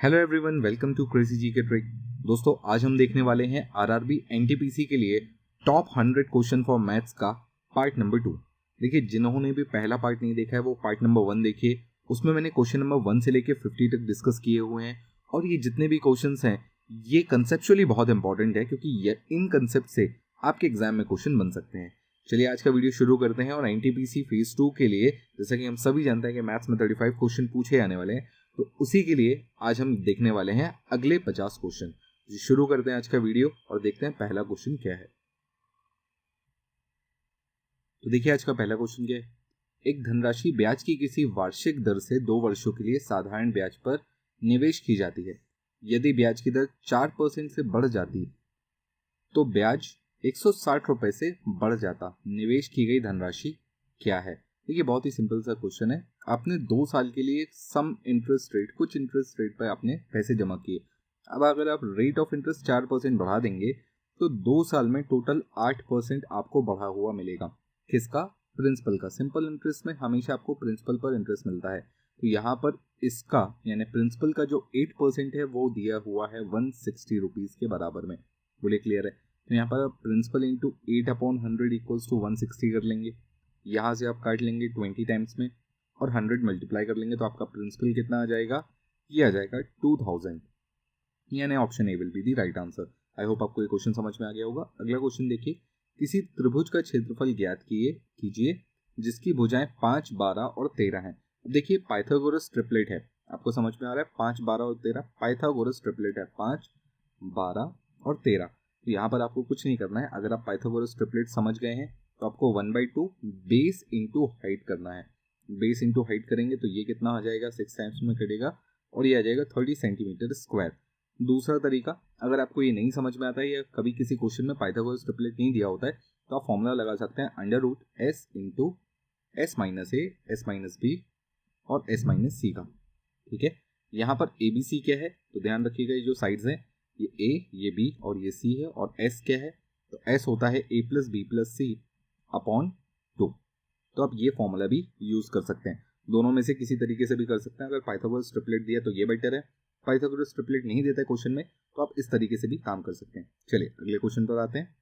Hello everyone, welcome to crazy GK trick. दोस्तों, आज हम देखने वाले हैं आरआरबी एनटीपीसी के लिए टॉप 100 क्वेश्चन फॉर मैथ्स का पार्ट नंबर 2। देखिए, जिन्होंने भी पहला पार्ट नहीं देखा है वो पार्ट नंबर 1 देखिए। उसमें मैंने क्वेश्चन नंबर 1 से लेकर 50 तक डिस्कस किए हुए हैं और ये जितने भी क्वेश्चंस हैं ये कंसेप्चुअली बहुत इंपॉर्टेंट है क्योंकि इन कंसेप्ट से आपके एग्जाम में क्वेश्चन बन सकते हैं। चलिए आज का वीडियो शुरू करते हैं। और एनटीपीसी फेज 2 के लिए जैसा कि हम सभी जानते हैं कि मैथ्स में 35 क्वेश्चन पूछे जाने वाले हैं, तो उसी के लिए आज हम देखने वाले हैं अगले 50 क्वेश्चन। शुरू करते हैं आज का वीडियो और देखते हैं पहला क्वेश्चन क्या है। तो देखिए आज का पहला क्वेश्चन क्या है। एक धनराशि ब्याज की किसी वार्षिक दर से 2 वर्षों के लिए साधारण ब्याज पर निवेश की जाती है। यदि ब्याज की दर 4% से बढ़ जाती तो ब्याज 160 रुपए से बढ़ जाता। निवेश की गई धनराशि क्या है। देखिए बहुत ही सिंपल सा क्वेश्चन है। आपने 2 साल के लिए सम इंटरेस्ट रेट, कुछ इंटरेस्ट रेट पर आपने पैसे जमा किए। अब अगर आप रेट ऑफ इंटरेस्ट 4% बढ़ा देंगे तो 2 साल में टोटल 8% आपको बढ़ा हुआ मिलेगा। किसका? प्रिंसिपल का। सिंपल इंटरेस्ट में हमेशा आपको प्रिंसिपल पर इंटरेस्ट मिलता है, तो यहाँ पर इसका यानी प्रिंसिपल का जो 8% है वो दिया हुआ है 160 रुपीज के बराबर में। बोले क्लियर है? तो यहाँ पर प्रिंसिपल इंटू 8/100 इक्वल्स टू 160 कर लेंगे। यहाँ से आप काट लेंगे 20 टाइम्स में और 100 मल्टीप्लाई कर लेंगे तो आपका प्रिंसिपल कितना आ जाएगा? ये आ जाएगा 2000। यानी option A will be the right answer. I hope आपको ये क्वेश्चन समझ में आ गया होगा। अगला क्वेश्चन देखिए। किसी त्रिभुज का क्षेत्रफल ज्ञात कीजिए जिसकी भुजाएं 5, 12 और 13 हैं। देखिए पाइथागोरस ट्रिपलेट है, आपको समझ में आ रहा है? 5, 12 और 13 पाइथागोरस ट्रिपलेट है, 5, 12 और 13। तो यहाँ पर आपको कुछ नहीं करना है। अगर आप पाइथागोरस ट्रिपलेट समझ गए हैं तो आपको 1/2 बेस इंटू हाइट करना है। बेस इंटू हाइट करेंगे तो ये कितना आ जाएगा? 6 टाइम्स में कटेगा और ये आ जाएगा 30 सेंटीमीटर स्क्वायर। दूसरा तरीका, अगर आपको ये नहीं समझ में आता है या कभी किसी क्वेश्चन में पाइथागोरस ट्रिपलेट नहीं दिया होता है तो आप फॉर्मूला लगा सकते हैं √s इंटू s माइनस ए, s माइनस बी और s माइनस सी का। ठीक है, यहाँ पर ए बी सी क्या है तो ध्यान रखिएगा, ये जो साइड्स हैं ये a, ये b और ये c है। और s क्या है? तो s होता है a plus B plus C upon 2। तो आप ये फॉर्मूला भी यूज कर सकते हैं। दोनों में से किसी तरीके से भी कर सकते हैं। अगर पाइथागोरस ट्रिपलेट दिया तो ये बेटर है, पाइथागोरस ट्रिपलेट नहीं देता है क्वेश्चन में तो आप इस तरीके से भी काम कर सकते हैं। चलिए अगले क्वेश्चन पर आते हैं।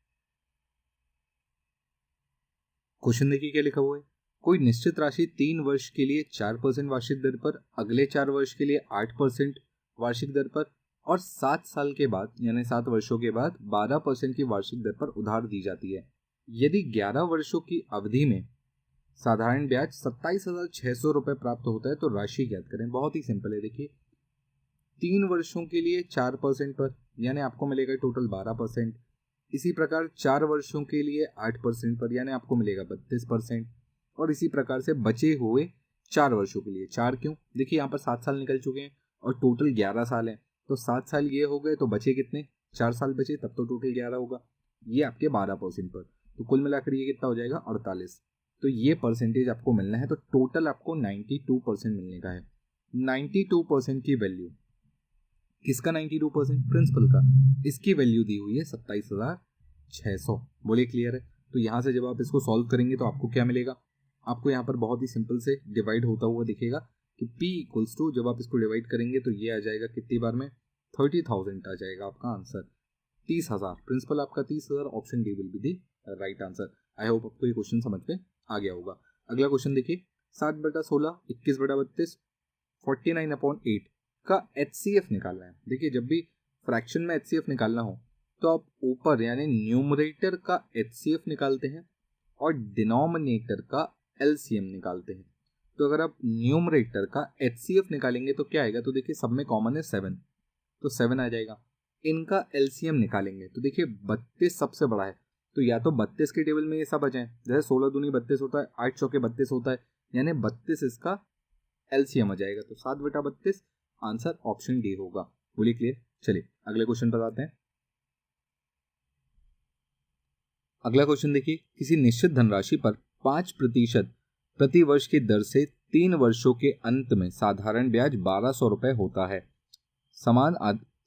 क्वेश्चन देखिए क्या लिखा हुआ है। कोई निश्चित राशि 3 वर्ष के लिए 4% वार्षिक दर पर, अगले 4 वर्ष के लिए 8% वार्षिक दर पर और 7 साल के बाद यानी 7 वर्षों के बाद 12% की वार्षिक दर पर उधार दी जाती है। यदि 11 वर्षों की अवधि में साधारण ब्याज 27,600 रुपए प्राप्त होता है तो राशि ज्ञात करें। बहुत ही सिंपल है। देखिए 3 वर्षों के लिए 4% पर यानी आपको मिलेगा टोटल 12%। इसी प्रकार 4 वर्षों के लिए 8% पर यानी आपको मिलेगा 32%। और इसी प्रकार से बचे हुए 4 वर्षों के लिए 4 क्यों? देखिए यहाँ पर 7 साल निकल चुके हैं और टोटल 11 साल है, तो 7 साल ये हो गए तो बचे कितने? 4 साल बचे, तब तो टोटल 11 होगा। ये आपके 12% पर, तो कुल मिलाकर ये कितना हो जाएगा? 48। तो ये परसेंटेज आपको मिलना है, तो टोटल आपको 92% मिलने का है। 92% की वैल्यू किसका? 92% प्रिंसिपल का। इसकी वैल्यू दी हुई है 27,600। बोलिए क्लियर है? तो यहाँ से जब आप इसको सॉल्व करेंगे तो आपको क्या मिलेगा? आपको यहाँ पर बहुत ही सिंपल से डिवाइड होता हुआ दिखेगा कि P इक्वल्स टू, जब आप इसको डिवाइड करेंगे तो ये आ जाएगा कितनी बार में? 30,000 आ जाएगा आपका आंसर। 30,000 प्रिंसिपल आपका 30,000। Option D will be the right answer. I hope आपको ये क्वेश्चन समझ में आ गया होगा। अगला क्वेश्चन देखिए। 7/16, 21/32, 49/8 का HCF निकालना है। देखिए जब भी फ्रैक्शन में HCF निकालना हो तो आप ऊपर यानी न्यूमरेटर का HCF निकालते हैं और डिनोमिनेटर का LCM निकालते हैं। तो अगर आप न्यूमरेटर का HCF निकालेंगे तो क्या आएगा? तो देखिए सब में कॉमन है 7, तो 7 आ जाएगा। इनका LCM निकालेंगे तो देखिए 32 सबसे बड़ा है, तो या तो 32 के टेबल में ये सब आ जाए, जैसे 16 दूनी 32 होता है, 8 चौके 32 होता है, यानी 32 इसका LCM आ जाएगा। तो 7/32 आंसर ऑप्शन डी होगा। बोलिए क्लियर? चलिए अगले क्वेश्चन पर आते हैं। अगला क्वेश्चन देखिए। किसी निश्चित धनराशि पर 5% प्रति वर्ष की दर से 3 वर्षों के अंत में साधारण ब्याज 1200 रुपए होता है।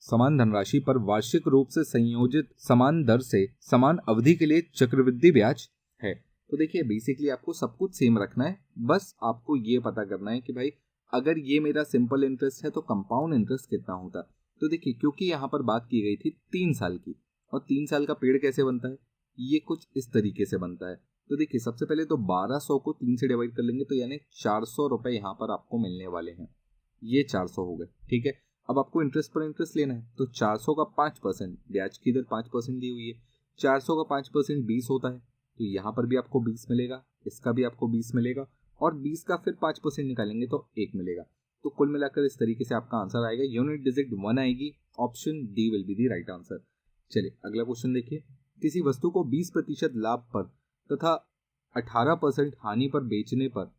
समान धनराशि पर वार्षिक रूप से संयोजित समान दर से समान अवधि के लिए चक्रवृद्धि ब्याज है। तो देखिए बेसिकली आपको सब कुछ सेम रखना है, बस आपको ये पता करना है कि भाई अगर ये मेरा सिंपल इंटरेस्ट है तो कंपाउंड इंटरेस्ट कितना होता। तो देखिए, क्योंकि यहाँ पर बात की गई थी 3 साल की, और 3 साल का पेड़ कैसे बनता है, ये कुछ इस तरीके से बनता है। तो देखिए, सबसे पहले तो 1200 को 3 से डिवाइड कर लेंगे, तो यानी 400 रुपए यहाँ पर आपको मिलने वाले हैं। ये 400 हो गए, ठीक है। अब आपको इंटरेस्ट पर इंटरेस्ट लेना है, तो 400 का 5%, ब्याज की दर 5% दी हुई है, 400 का 5% 20 होता है, तो यहाँ पर भी आपको 20 मिलेगा, इसका भी आपको 20 मिलेगा, और 20 का फिर 5% निकालेंगे तो 1 मिलेगा। तो कुल मिलाकर इस तरीके से आपका आंसर आएगा, यूनिट डिजिट 1 आएगी, option D will be the right answer. चलिए अगला क्वेश्चन देखिए। किसी वस्तु को 20% लाभ पर तथा 18% हानि पर बेचने पर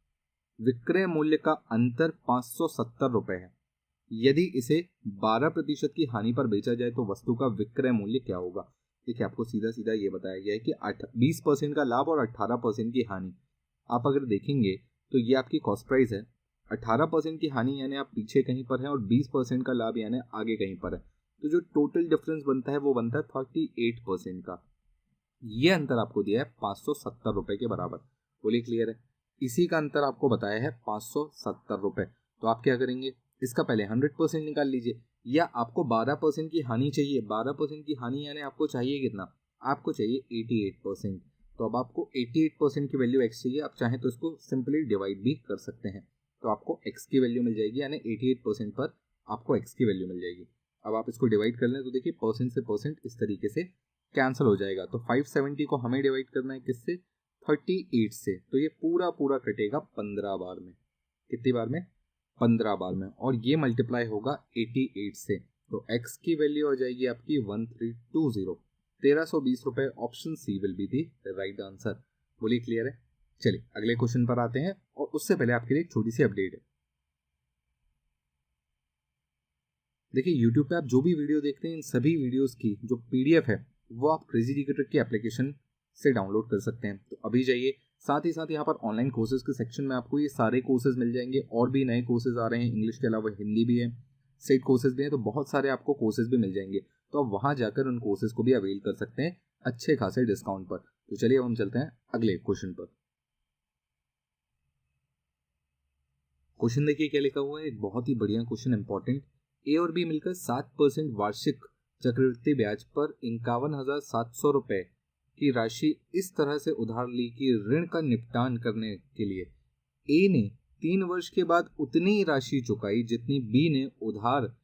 विक्रय मूल्य का अंतर 570 रुपए है। यदि इसे 12% की हानि पर बेचा जाए तो वस्तु का विक्रय मूल्य क्या होगा। देखिए, आपको सीधा सीधा ये बताया गया है कि 20% का लाभ और 18% की हानि। आप अगर देखेंगे तो ये आपकी कॉस्ट प्राइस है। 18% की हानि यानी आप पीछे कहीं पर हैं, और 20% का लाभ यानी आगे कहीं पर है। तो जो टोटल डिफरेंस बनता है वो बनता है 38% का। ये अंतर आपको दिया है 570 रुपए के बराबर। बोलिए क्लियर है। इसी का अंतर आपको बताया है 570 रुपए। तो आप क्या करेंगे, इसका पहले 100% निकाल लीजिए, या आपको 12% की हानि चाहिए। 12% की हानि यानी आपको चाहिए कितना, आपको चाहिए 88%। तो अब आपको 88% की वैल्यू x चाहिए। आप चाहें तो इसको सिंपली डिवाइड भी कर सकते हैं, तो आपको x की वैल्यू मिल जाएगी, यानी 88% पर आपको x की वैल्यू मिल जाएगी। अब आप इसको डिवाइड कर लें तो देखिए, परसेंट से परसेंट इस तरीके से कैंसिल हो जाएगा। तो 570 को हमें डिवाइड करना है किससे, 38 से। तो ये पूरा पूरा कटेगा 15 बार में। कितनी बार में, 15 बार में, और ये मल्टीप्लाई होगा 88 से। तो x की वैल्यू हो जाएगी आपकी 1320, 1320 रुपए। Option C will be the right answer. बोलिए क्लियर है। चलिए अगले क्वेश्चन पर आते हैं, और उससे पहले आपके लिए एक छोटी सी अपडेट है। देखिए, YouTube पे आप जो भी वीडियो देखते हैं, इन सभी वीडियोस की जो PDF है वो आप क्रेजी एजुकेटर की एप्लीकेशन से डाउनलोड कर सकते हैं। तो अभी जाइए, साथ ही साथ यहाँ पर ऑनलाइन कोर्सेज के सेक्शन में आपको ये सारे कोर्सेज मिल जाएंगे, और भी नए कोर्सेज आ रहे हैं, इंग्लिश के अलावा हिंदी भी है, स्टेट कोर्सेज भी हैं, तो बहुत सारे आपको कोर्सेज भी मिल जाएंगे। तो आप वहाँ जाकर उन कोर्सेज को भी अवेल कर सकते हैं अच्छे खासे डिस्काउंट पर। तो चलिए अब हम चलते हैं अगले क्वेश्चन पर। क्वेश्चन देखिए क्या लिखा हुआ है, एक बहुत ही बढ़िया क्वेश्चन, इंपॉर्टेंट। ए और बी मिलकर 7% वार्षिक चक्रवृद्धि ब्याज पर 51,700 रुपए की राशि इस तरह से उधार ली कि ऋण का निपटान करने के लिए ए ने 3 वर्ष के बाद उतनी ही राशि चुकाई जितनी बी ने उधार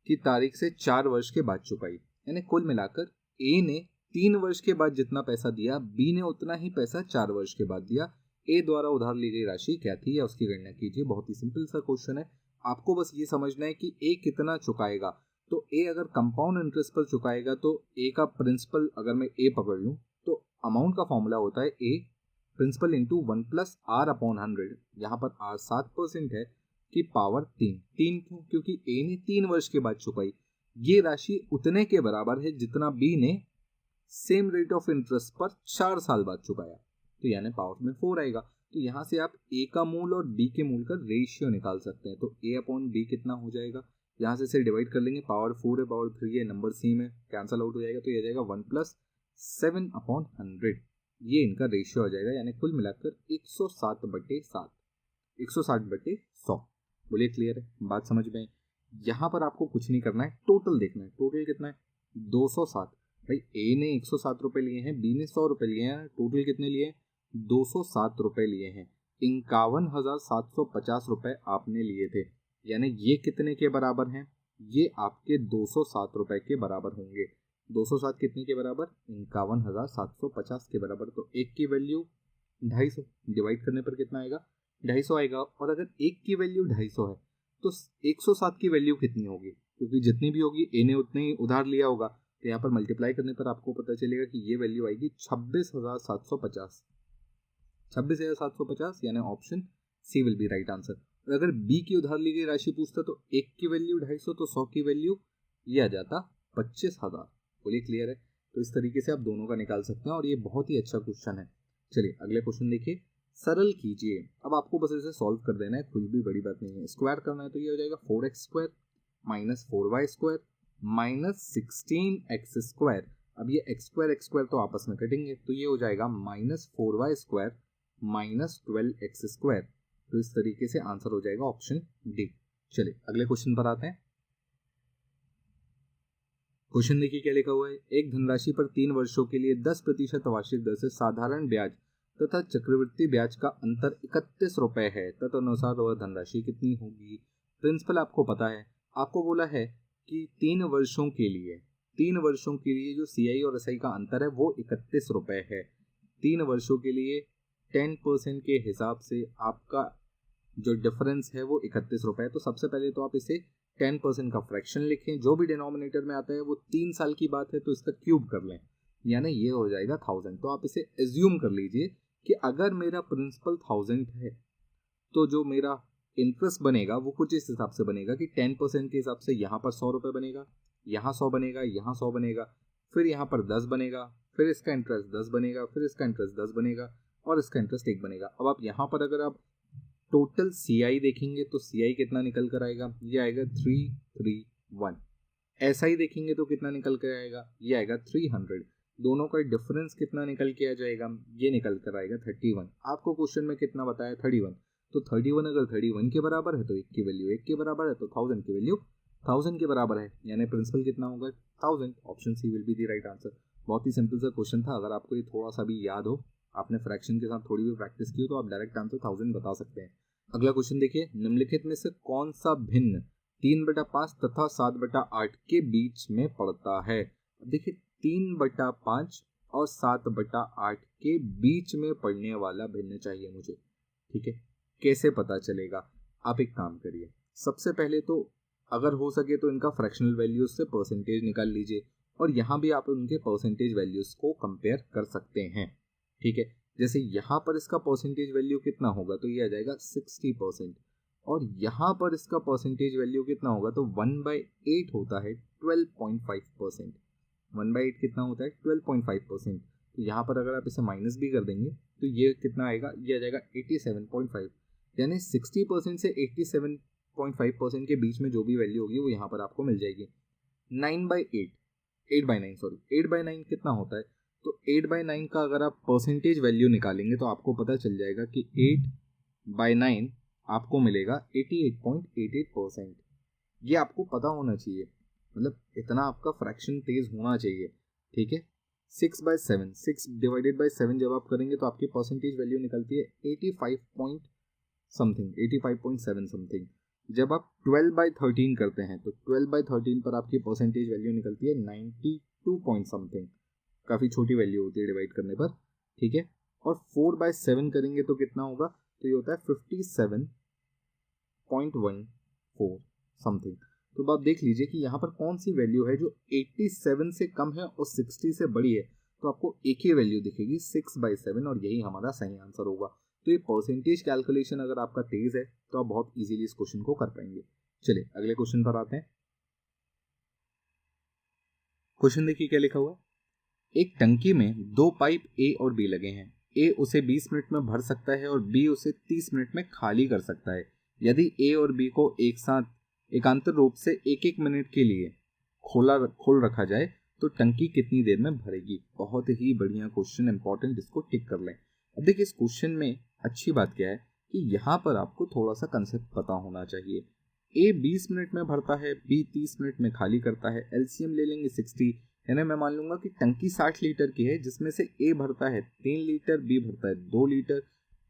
की तारीख से 4 वर्ष के बाद चुकाई। यानी कुल मिलाकर ए ने 3 वर्ष के बाद जितना पैसा दिया, बी ने उतना ही पैसा 4 वर्ष के बाद दिया। ए द्वारा उधार ली गई राशि क्या थी, या उसकी गणना कीजिए। बहुत ही सिंपल सा क्वेश्चन है। आपको बस ये समझना है कि ए कितना चुकाएगा। तो ए अगर कंपाउंड इंटरेस्ट पर चुकाएगा तो ए का प्रिंसिपल, अगर मैं ए पकड़ लूं तो अमाउंट का फॉर्मूला होता है ए प्रिंसिपल इंटू 1+r/100। यहाँ पर r 7% है कि पावर 3 क्यों, क्योंकि ए ने 3 वर्ष के बाद चुकाई। ये राशि उतने के बराबर है जितना बी ने सेम रेट ऑफ इंटरेस्ट पर 4 साल बाद चुकाया। तो यानी पावर में 4 आएगा। तो यहाँ से आप ए का मूल और बी के मूल का रेशियो निकाल सकते हैं। तो ए अपॉन बी कितना हो जाएगा, यहाँ से इसे डिवाइड कर लेंगे, पावर 4 है, पावर 3 है, नंबर सेम है, कैंसल आउट हो जाएगा, तो ये जाएगा 1+7/100। ये इनका रेशियो हो जाएगा, यानी कुल मिलाकर 160/7, 160/100। बोलिए क्लियर है, बात समझ में। यहाँ पर आपको कुछ नहीं करना है, टोटल देखना है। टोटल कितना है, 260। भाई ए ने 107 रुपए लिए हैं, बी ने 100 रुपए लिए हैं, टोटल कितने लिए हैं, 207 रुपए लिए हैं। 51,750 रुपए आपने लिए थे, यानी ये कितने के बराबर हैं, ये आपके 207 रुपए के बराबर होंगे। 207 कितने के बराबर, 51,750 के बराबर। तो एक की वैल्यू 250, डिवाइड करने पर कितना आएगा, 250 आएगा। और अगर एक की वैल्यू 250 है तो 107 की वैल्यू कितनी होगी, क्योंकि जितनी भी होगी ए ने उतने ही उधार लिया होगा। तो यहाँ पर मल्टीप्लाई करने पर आपको पता चलेगा कि ये वैल्यू आएगी 26,750। 26,750 यानी option C will be right answer. और अगर बी की उधार ली गई राशि पूछता तो एक की वैल्यू 250, तो 100 की वैल्यू ये आ जाता 25,000। बोलिए क्लियर है। तो इस तरीके से आप दोनों का निकाल सकते हैं, और ये बहुत ही अच्छा क्वेश्चन है। चलिए अगले क्वेश्चन देखिए, सरल कीजिए। अब आपको बस इसे सॉल्व कर देना है, कुछ भी बड़ी बात नहीं है। स्क्वायर करना है तो ये हो जाएगा 4x² minus 4y² minus 16x²। अब ये x² तो आपस में कटेंगे, तो ये हो जाएगा -4y² माइनस 12x²। तो इस तरीके से आंसर हो जाएगा ऑप्शन डी। चलिए अगले क्वेश्चन पर आते हैं। क्वेश्चन देखिए क्या लिखा हुआ है। एक धनराशि पर 3 वर्षों के लिए 10% वार्षिक दर से साधारण ब्याज तथा चक्रवृद्धि ब्याज का अंतर 31 रुपए है, तदनुसार वह धनराशि कितनी होगी। प्रिंसिपल आपको पता है, आपको बोला है कि 3 वर्षों के लिए जो CI और SI का अंतर है वो 31 रुपए है। 3 वर्षों के लिए 10% के हिसाब से आपका जो डिफरेंस है वो 31 रुपए है। तो सबसे पहले तो आप इसे 10% का फ्रैक्शन लिखें, जो भी डिनोमिनेटर में आता है वो 3 साल की बात है तो इसका क्यूब कर लें, यानी ये हो जाएगा 1000। तो आप इसे एज्यूम कर लीजिए कि अगर मेरा प्रिंसिपल 1000 है तो जो मेरा इंटरेस्ट बनेगा वो कुछ इस हिसाब से बनेगा कि 10% के हिसाब से यहाँ पर 100 रुपये बनेगा, यहाँ 100 बनेगा, यहाँ 100 बनेगा, फिर यहाँ पर 10 बनेगा, फिर इसका इंटरेस्ट 10 बनेगा, फिर इसका इंटरेस्ट 10 बनेगा और इसका इंटरेस्ट 1 बनेगा। अब आप यहाँ पर अगर आप टोटल CI देखेंगे तो CI कितना निकल कर आएगा, ये आएगा 331। SI देखेंगे तो कितना निकल कर आएगा, ये आएगा 300। दोनों का डिफरेंस कितना निकल के आ जाएगा, ये निकल कर आएगा 31। आपको क्वेश्चन में कितना बताया 31, तो 31 अगर 31 के बराबर है तो 1 की वैल्यू 1 के बराबर है, तो 1000 की वैल्यू 1000 के बराबर है, यानी प्रिंसिपल कितना होगा 1000। Option C will be the right answer. बहुत ही सिंपल सा क्वेश्चन था, अगर आपको ये थोड़ा सा भी याद हो, आपने फ्रैक्शन के साथ थोड़ी भी प्रैक्टिस की हो, तो आप डायरेक्ट आंसर 1000 बता सकते हैं। अगला क्वेश्चन देखिए, निम्नलिखित में से कौन सा भिन्न 3/5 तथा 7/8 के बीच में पड़ता है। देखिए 3/5 और 7/8 के बीच में पड़ने वाला भिन्न चाहिए मुझे, ठीक है। कैसे पता चलेगा, आप एक काम करिए, सबसे पहले तो अगर हो सके तो इनका फ्रैक्शनल वैल्यूज से परसेंटेज निकाल लीजिए, और यहाँ भी आप उनके परसेंटेज वैल्यूज को कंपेयर कर सकते हैं, ठीक है। जैसे यहाँ पर इसका परसेंटेज वैल्यू कितना होगा, तो ये आ जाएगा 60%, और यहाँ पर इसका परसेंटेज वैल्यू कितना होगा, तो 1/8 होता है 12.5%। 1/8 कितना होता है 12.5%। तो यहाँ पर अगर आप इसे माइनस भी कर देंगे तो ये कितना आएगा, ये आ जाएगा 87.5, यानी 60% से 87.5% के बीच में जो भी वैल्यू होगी वो यहाँ पर आपको मिल जाएगी। 8/9 कितना होता है, तो 8/9 का अगर आप परसेंटेज वैल्यू निकालेंगे तो आपको पता चल जाएगा कि 8/9 आपको मिलेगा 88.88%। ये आपको पता होना चाहिए, मतलब इतना आपका फ्रैक्शन तेज होना चाहिए, ठीक है। 6/7, 6 डिवाइडेड बाई 7 जब आप करेंगे तो आपकी परसेंटेज वैल्यू निकलती है 85.7 समथिंग। जब आप 12/13 करते हैं तो 12/13 पर आपकी परसेंटेज वैल्यू निकलती है 92 समथिंग, काफ़ी छोटी वैल्यू होती है डिवाइड करने पर, ठीक है। और 4/7 करेंगे तो कितना होगा, तो ये होता है 57.14 समथिंग। तो अब आप देख लीजिए कि यहाँ पर कौन सी वैल्यू है जो 87 से कम है और 60 से बड़ी है, तो आपको एक ही वैल्यू दिखेगी 6/7, और यही हमारा सही आंसर होगा। तो ये परसेंटेज कैलकुलेशन अगर आपका तेज है तो आप बहुत इजीली इस क्वेश्चन को कर पाएंगे। चलिए अगले क्वेश्चन पर आते हैं। क्वेश्चन देखिए क्या लिखा हुआ है। एक टंकी में 2 पाइप A और B लगे हैं। A उसे 20 मिनट में भर सकता है और B उसे 30 मिनट में खाली कर सकता है। यदि A और B को एक साथ एकांतर रूप से 1-1 मिनट के लिए खोल रखा जाए तो टंकी कितनी देर में भरेगी। बहुत ही बढ़िया क्वेश्चन, इंपॉर्टेंट, इसको टिक कर लें। अब देखिए इस क्वेश्चन में अच्छी बात क्या है कि यहाँ पर आपको थोड़ा सा कंसेप्ट पता होना चाहिए। A 20 मिनट में भरता है, B 30 मिनट में खाली करता है। एलसीएम ले लेंगे 60, यानी मैं मान लूंगा कि टंकी 60 लीटर की है, जिसमें से A भरता है 3 लीटर, B भरता है 2 लीटर,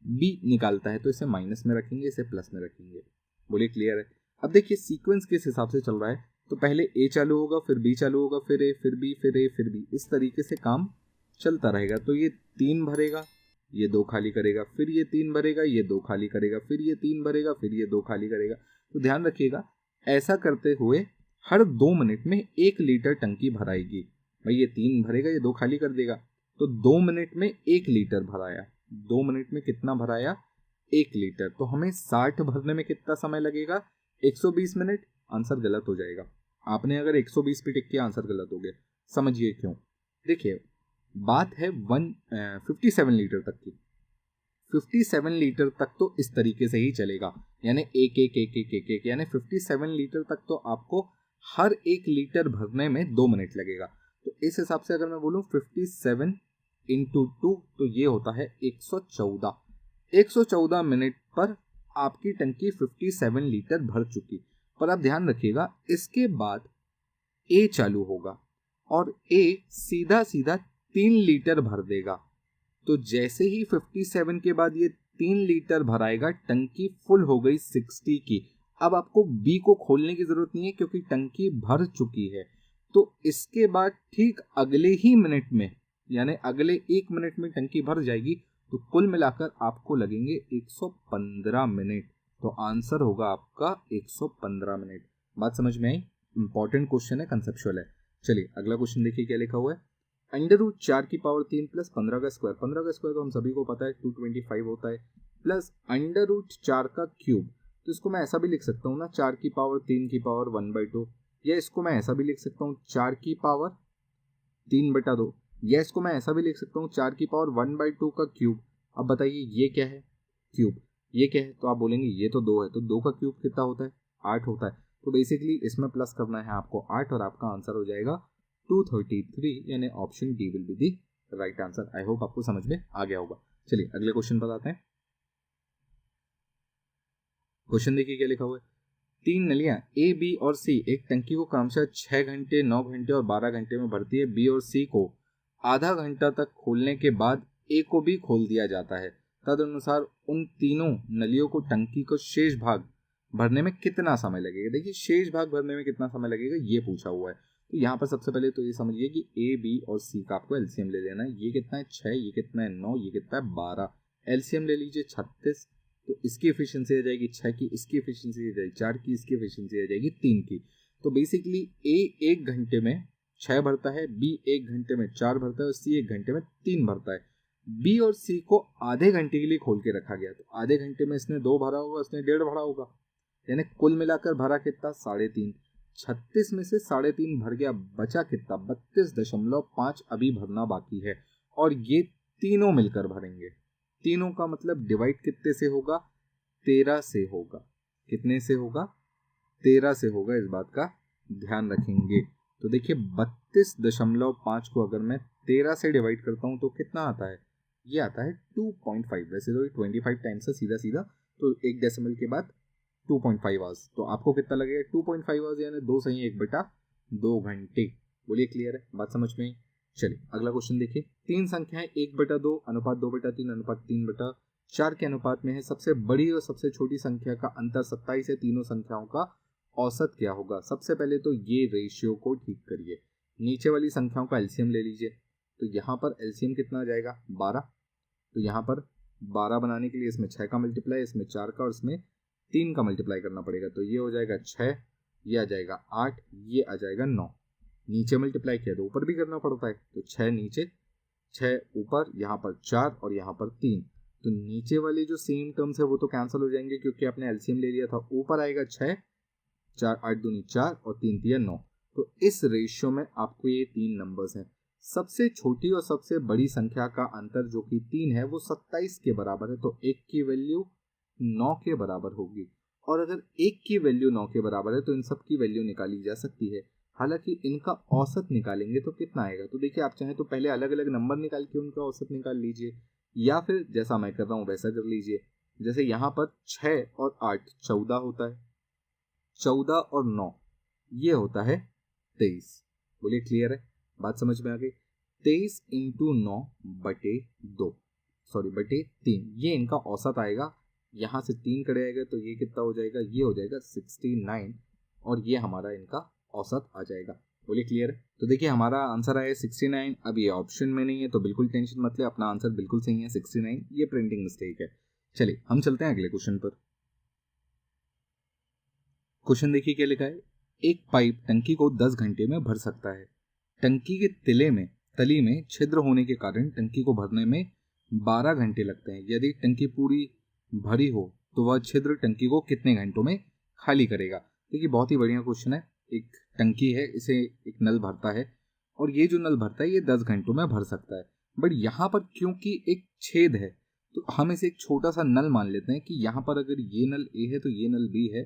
B निकालता है, तो इसे माइनस में रखेंगे, इसे प्लस में रखेंगे। बोलिए क्लियर है। अब देखिए सीक्वेंस किस हिसाब से चल रहा है, तो पहले A चालू होगा, फिर B चालू होगा, फिर A, फिर B, फिर A, फिर B, इस तरीके से काम चलता रहेगा। तो ये 3 भरेगा, ये 2 खाली करेगा, फिर ये 3 भरेगा, ये 2 खाली करेगा, फिर ये 3 भरेगा, फिर ये 2 खाली करेगा। तो ध्यान रखिएगा, ऐसा करते हुए हर 2 मिनट में 1 लीटर टंकी भराएगी। भाई ये 3 भरेगा, ये 2 खाली कर देगा, तो 2 मिनट में 1 लीटर भराया। 2 मिनट में कितना भराया, 1 लीटर। तो हमें 60 भरने में कितना समय लगेगा, 120 मिनट। आंसर गलत हो जाएगा। आपने अगर 120 पे टिक किया, आंसर गलत हो गया। समझिए क्यों। देखिए बात है 57 लीटर तक की। 57 लीटर तक तो इस तरीके से ही चलेगा, यानी एक, यानी 57 लीटर तक तो आपको हर 1 लीटर भरने में 2 मिनट लगेगा। तो इस हिसाब से अगर मैं बोलूँ 57 × 2, तो ये होता है 114 मिनट पर आपकी टंकी 57 लीटर भर चुकी। पर आप ध्यान रखिएगा, इसके बाद ए चालू होगा और ए सीधा सीधा 3 लीटर भर देगा। तो जैसे ही 57 के बाद ये 3 लीटर भराएगा, टंकी फुल हो गई 60 की। अब आपको बी को खोलने की जरूरत नहीं है क्योंकि टंकी भर चुकी है। तो इसके बाद ठीक अगले ही मिनट में, यानी अगले 1 मिनट में टंकी भर जाएगी। तो कुल मिलाकर आपको लगेंगे 115 मिनट। तो आंसर होगा आपका 115 मिनट। बात समझ में आई? इंपॉर्टेंट क्वेश्चन है, कंसेप्चुअल है। चलिए अगला क्वेश्चन देखिए क्या लिखा हुआ है। √4 की पावर 3 प्लस 15 का स्क्वायर। 15 का स्क्वायर तो हम सभी को पता है 225 होता है, प्लस √4 का क्यूब। तो इसको मैं ऐसा भी लिख सकता हूँ ना, 4 की पावर 3 की पावर 1/2, या इसको मैं ऐसा भी लिख सकता हूँ 4 की पावर 3/2, या इसको मैं ऐसा भी लिख सकता हूँ 4 की पावर 1/2 का क्यूब। अब बताइए ये क्या है? क्यूब। ये क्या है? तो आप बोलेंगे ये तो 2 है, तो 2 का क्यूब कितना होता है? 8 होता है। तो बेसिकली इसमें प्लस करना है आपको 8 और आपका आंसर हो जाएगा 233, यानी option D will be the right answer. I hope आपको समझ में आ गया होगा। चलिए अगले क्वेश्चन पर आते हैं। क्वेश्चन देखिए क्या लिखा हुआ है। 3 नलियां ए, बी और सी एक टंकी को क्रमशः 6 घंटे, 9 घंटे और 12 घंटे में भरती है। बी और सी को आधा घंटा तक खोलने के बाद ए को भी खोल दिया जाता है। तदनुसार उन तीनों नलियों को टंकी को शेष भाग भरने में कितना समय लगेगा? देखिए शेष भाग भरने में कितना समय लगेगा ये पूछा हुआ है। तो यहाँ पर सबसे पहले तो ये समझिए कि ए, बी और सी का आपको एलसीएम ले लेना है। ये कितना है? 6, ये कितना है? 9, ये कितना है? 12। एलसीएम ले लीजिए 36। तो इसकी एफिशिएंसी आ जाएगी 6 की, इसकी एफिशिएंसी आ जाएगी 4 की, इसकी एफिशिएंसी आ जाएगी 3 की। तो बेसिकली ए 1 घंटे में 6 भरता है, बी 1 घंटे में 4 भरता है और सी 1 घंटे में 3 भरता है। बी और सी को आधे घंटे के लिए खोल के रखा गया। तो आधे घंटे में इसने 2 भरा होगा, इसने 1.5 भरा होगा, यानी कुल मिलाकर भरा कितना? 3.5। 36 में से 3.5 भर गया, बचा कितना? 32.5 अभी भरना बाकी है। और ये तीनों मिलकर भरेंगे। तीनों का मतलब डिवाइड कितने से होगा? 13 से होगा। कितने से होगा? 13 से होगा। इस बात का ध्यान रखेंगे। तो देखिए 32.5 को अगर मैं 13 से डिवाइड करता हूं तो कितना आता है? ये आता है 2.5। वैसे तो 25 टाइम्स है सीधा सीधा, तो एक डेसिमल के बाद 2.5 आवर्स। तो आपको कितना लगेगा? 2.5 आवर्स, यानी 2 सही 1/2 घंटे। बोलिए क्लियर है? बात समझ में आई? चलिए अगला क्वेश्चन देखिए। 3 संख्याएं 1/2 अनुपात 2/3 अनुपात 3/4 के अनुपात में है। सबसे बड़ी और सबसे छोटी संख्या का अंतर 27 है। तीनों संख्याओं का औसत क्या होगा? सबसे पहले तो ये रेशियो को ठीक करिए। नीचे वाली संख्याओं का एलसीएम ले लीजिए। तो यहाँ पर एलसीएम कितना आ जाएगा? 12। तो यहाँ पर 12 बनाने के लिए इसमें 6 का मल्टीप्लाई, इसमें 4 का और इसमें 3 का मल्टीप्लाई करना पड़ेगा। तो ये हो जाएगा 6, ये आ जाएगा 8, ये आ जाएगा 9। नीचे मल्टीप्लाई किया तो ऊपर भी करना पड़ता है। तो 6 नीचे, 6 ऊपर, यहाँ पर 4 और यहाँ पर 3। तो नीचे वाले जो सेम टर्म्स है वो तो कैंसिल हो जाएंगे क्योंकि आपने एलसीएम ले लिया था। ऊपर आएगा 6, 4 8 दूनी 4 और 3 3 9। तो इस रेशियो में आपको ये 3 नंबर्स हैं। सबसे छोटी और सबसे बड़ी संख्या का अंतर जो कि 3 है वो 27 के बराबर है। तो 1 की वैल्यू 9 के बराबर होगी। और अगर 1 की वैल्यू 9 के बराबर है तो इन सब की वैल्यू निकाली जा सकती है। हालांकि इनका औसत निकालेंगे तो कितना आएगा? तो देखिए आप चाहें तो पहले अलग अलग नंबर निकाल के उनका औसत निकाल लीजिए, या फिर जैसा मैं कर रहा हूँ वैसा कर लीजिए। जैसे यहाँ पर 6 और 8 14 होता है, 14 और 9 ये होता है 23। बोलिए क्लियर है? बात समझ में आ गई? 23 इंटू 9 बटे 2, सॉरी बटे 3, ये इनका औसत आएगा। यहाँ से 3 कड़े आएगा तो ये कितना हो जाएगा? ये हो जाएगा 69 और ये हमारा इनका औसत आ जाएगा। बोलिए क्लियर है? तो देखिए हमारा आंसर आया 69। अब ये ऑप्शन में नहीं है तो बिल्कुल टेंशन मत ले, अपना आंसर बिल्कुल सही है 69। ये प्रिंटिंग मिस्टेक है। चलिए हम चलते हैं अगले क्वेश्चन पर। क्वेश्चन देखिए क्या लिखा है। एक पाइप टंकी को 10 घंटे में भर सकता है। टंकी के तली में छिद्र होने के कारण टंकी को भरने में 12 घंटे लगते हैं। यदि टंकी पूरी भरी हो तो वह छिद्र टंकी को कितने घंटों में खाली करेगा? देखिए बहुत ही बढ़िया क्वेश्चन है। एक टंकी है, इसे एक नल भरता है और ये जो नल भरता है ये 10 घंटों में भर सकता है। बट यहाँ पर क्योंकि एक छेद है तो हम इसे एक छोटा सा नल मान लेते हैं कि यहाँ पर अगर ये नल ए है तो ये नल बी है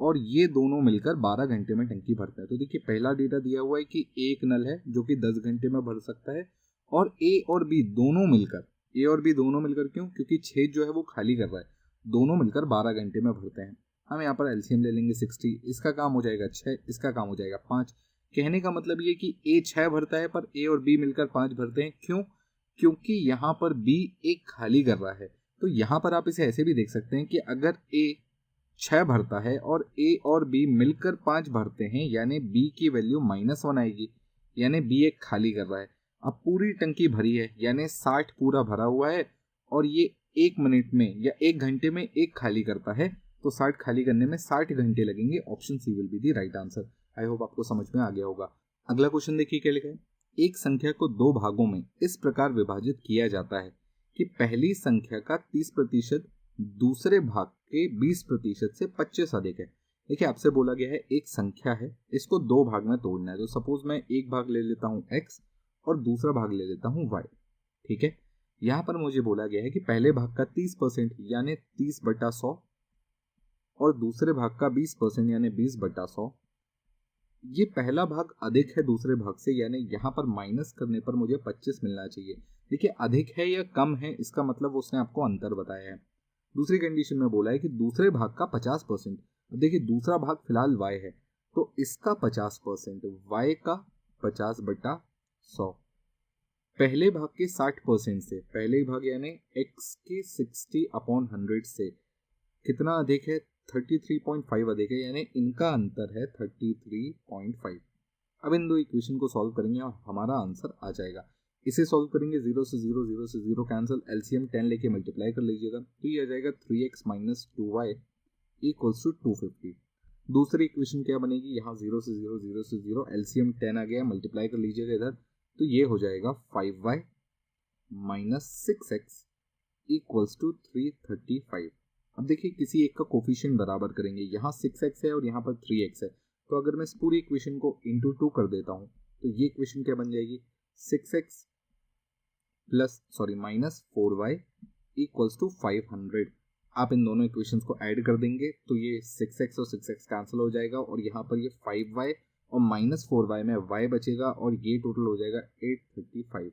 और ये दोनों मिलकर 12 घंटे में टंकी भरता है। तो देखिए पहला डेटा दिया हुआ है कि एक नल है जो कि 10 घंटे में भर सकता है और ए और बी दोनों मिलकर क्यों? क्योंकि छेद जो है वो खाली कर रहा है, दोनों मिलकर 12 घंटे में भरते हैं। हम यहाँ पर एलसीएम ले लेंगे 60, इसका काम हो जाएगा 6, इसका काम हो जाएगा 5। कहने का मतलब ये कि ए 6 भरता है पर ए और बी मिलकर 5 भरते हैं। क्यों? क्योंकि यहाँ पर बी एक खाली कर रहा है। तो यहाँ पर आप इसे ऐसे भी देख सकते हैं कि अगर ए 6 भरता है और ए और बी मिलकर 5 भरते हैं, यानी बी की वैल्यू -1 आएगी, यानी बी एक खाली कर रहा है। अब पूरी टंकी भरी है, यानी 60 पूरा भरा हुआ है और ये 1 मिनट में या 1 घंटे में एक खाली करता है, तो 60 खाली करने में 60 घंटे लगेंगे। Option C will be the right answer. I hope आपको समझ में आ गया होगा। अगला क्वेश्चन देखिए क्या लिखा है। एक संख्या को 2 भागों में इस प्रकार विभाजित किया जाता है कि पहली संख्या का 30% दूसरे भाग के 20% से 25 अधिक है। देखिए आपसे बोला गया है एक संख्या है, इसको 2 भाग में तोड़ना है। तो सपोज मैं एक भाग ले लेता हूँ x और दूसरा भाग ले लेता हूँ y। ठीक है, यहाँ पर मुझे बोला गया है कि पहले भाग का 30% यानी 30/100 और दूसरे भाग का 20% यानी 20/100। ये पहला भाग अधिक है दूसरे भाग से, यानी यहाँ पर माइनस करने पर मुझे 25 मिलना चाहिए। देखिए अधिक है या कम है, इसका मतलब उसने आपको अंतर बताया है। दूसरी कंडीशन में बोला है कि दूसरे भाग का 50%। अब देखिए दूसरा भाग फिलहाल y है, तो इसका 50%, y का 50/100। पहले भाग के 60% से, पहले भाग यानी x के 60/100 से कितना अधिक है? 33.5 अधिक है, यानी इनका अंतर है 33.5। अब इन दो इक्वेशन को सॉल्व करेंगे और हमारा आंसर आ जाएगा। इसे सॉल्व करेंगे 0 से 0, 0 से 0 कैंसिल, एलसीएम 10 लेके मल्टीप्लाई कर लीजिएगा, तो ये आ जाएगा 3x - 2y = 250। दूसरी इक्वेशन क्या बनेगी? यहाँ 0 से 0, 0 से 0, एलसीएम 10 आ गया, मल्टीप्लाई कर लीजिएगा इधर, तो ये हो जाएगा 5y - 6x = 335। अब देखिए किसी एक का कोफिशिएंट बराबर करेंगे, यहाँ 6x है और यहाँ पर 3x है, तो अगर मैं इस पूरी इक्वेशन को इंटू 2 कर देता हूँ तो ये इक्वेशन क्या बन जाएगी? 6x -4y = 500। आप इन दोनों इक्वेशंस को ऐड कर देंगे तो ये 6x और 6x कैंसिल हो जाएगा और यहाँ पर ये 5y और -4y में y बचेगा और ये टोटल हो जाएगा 835।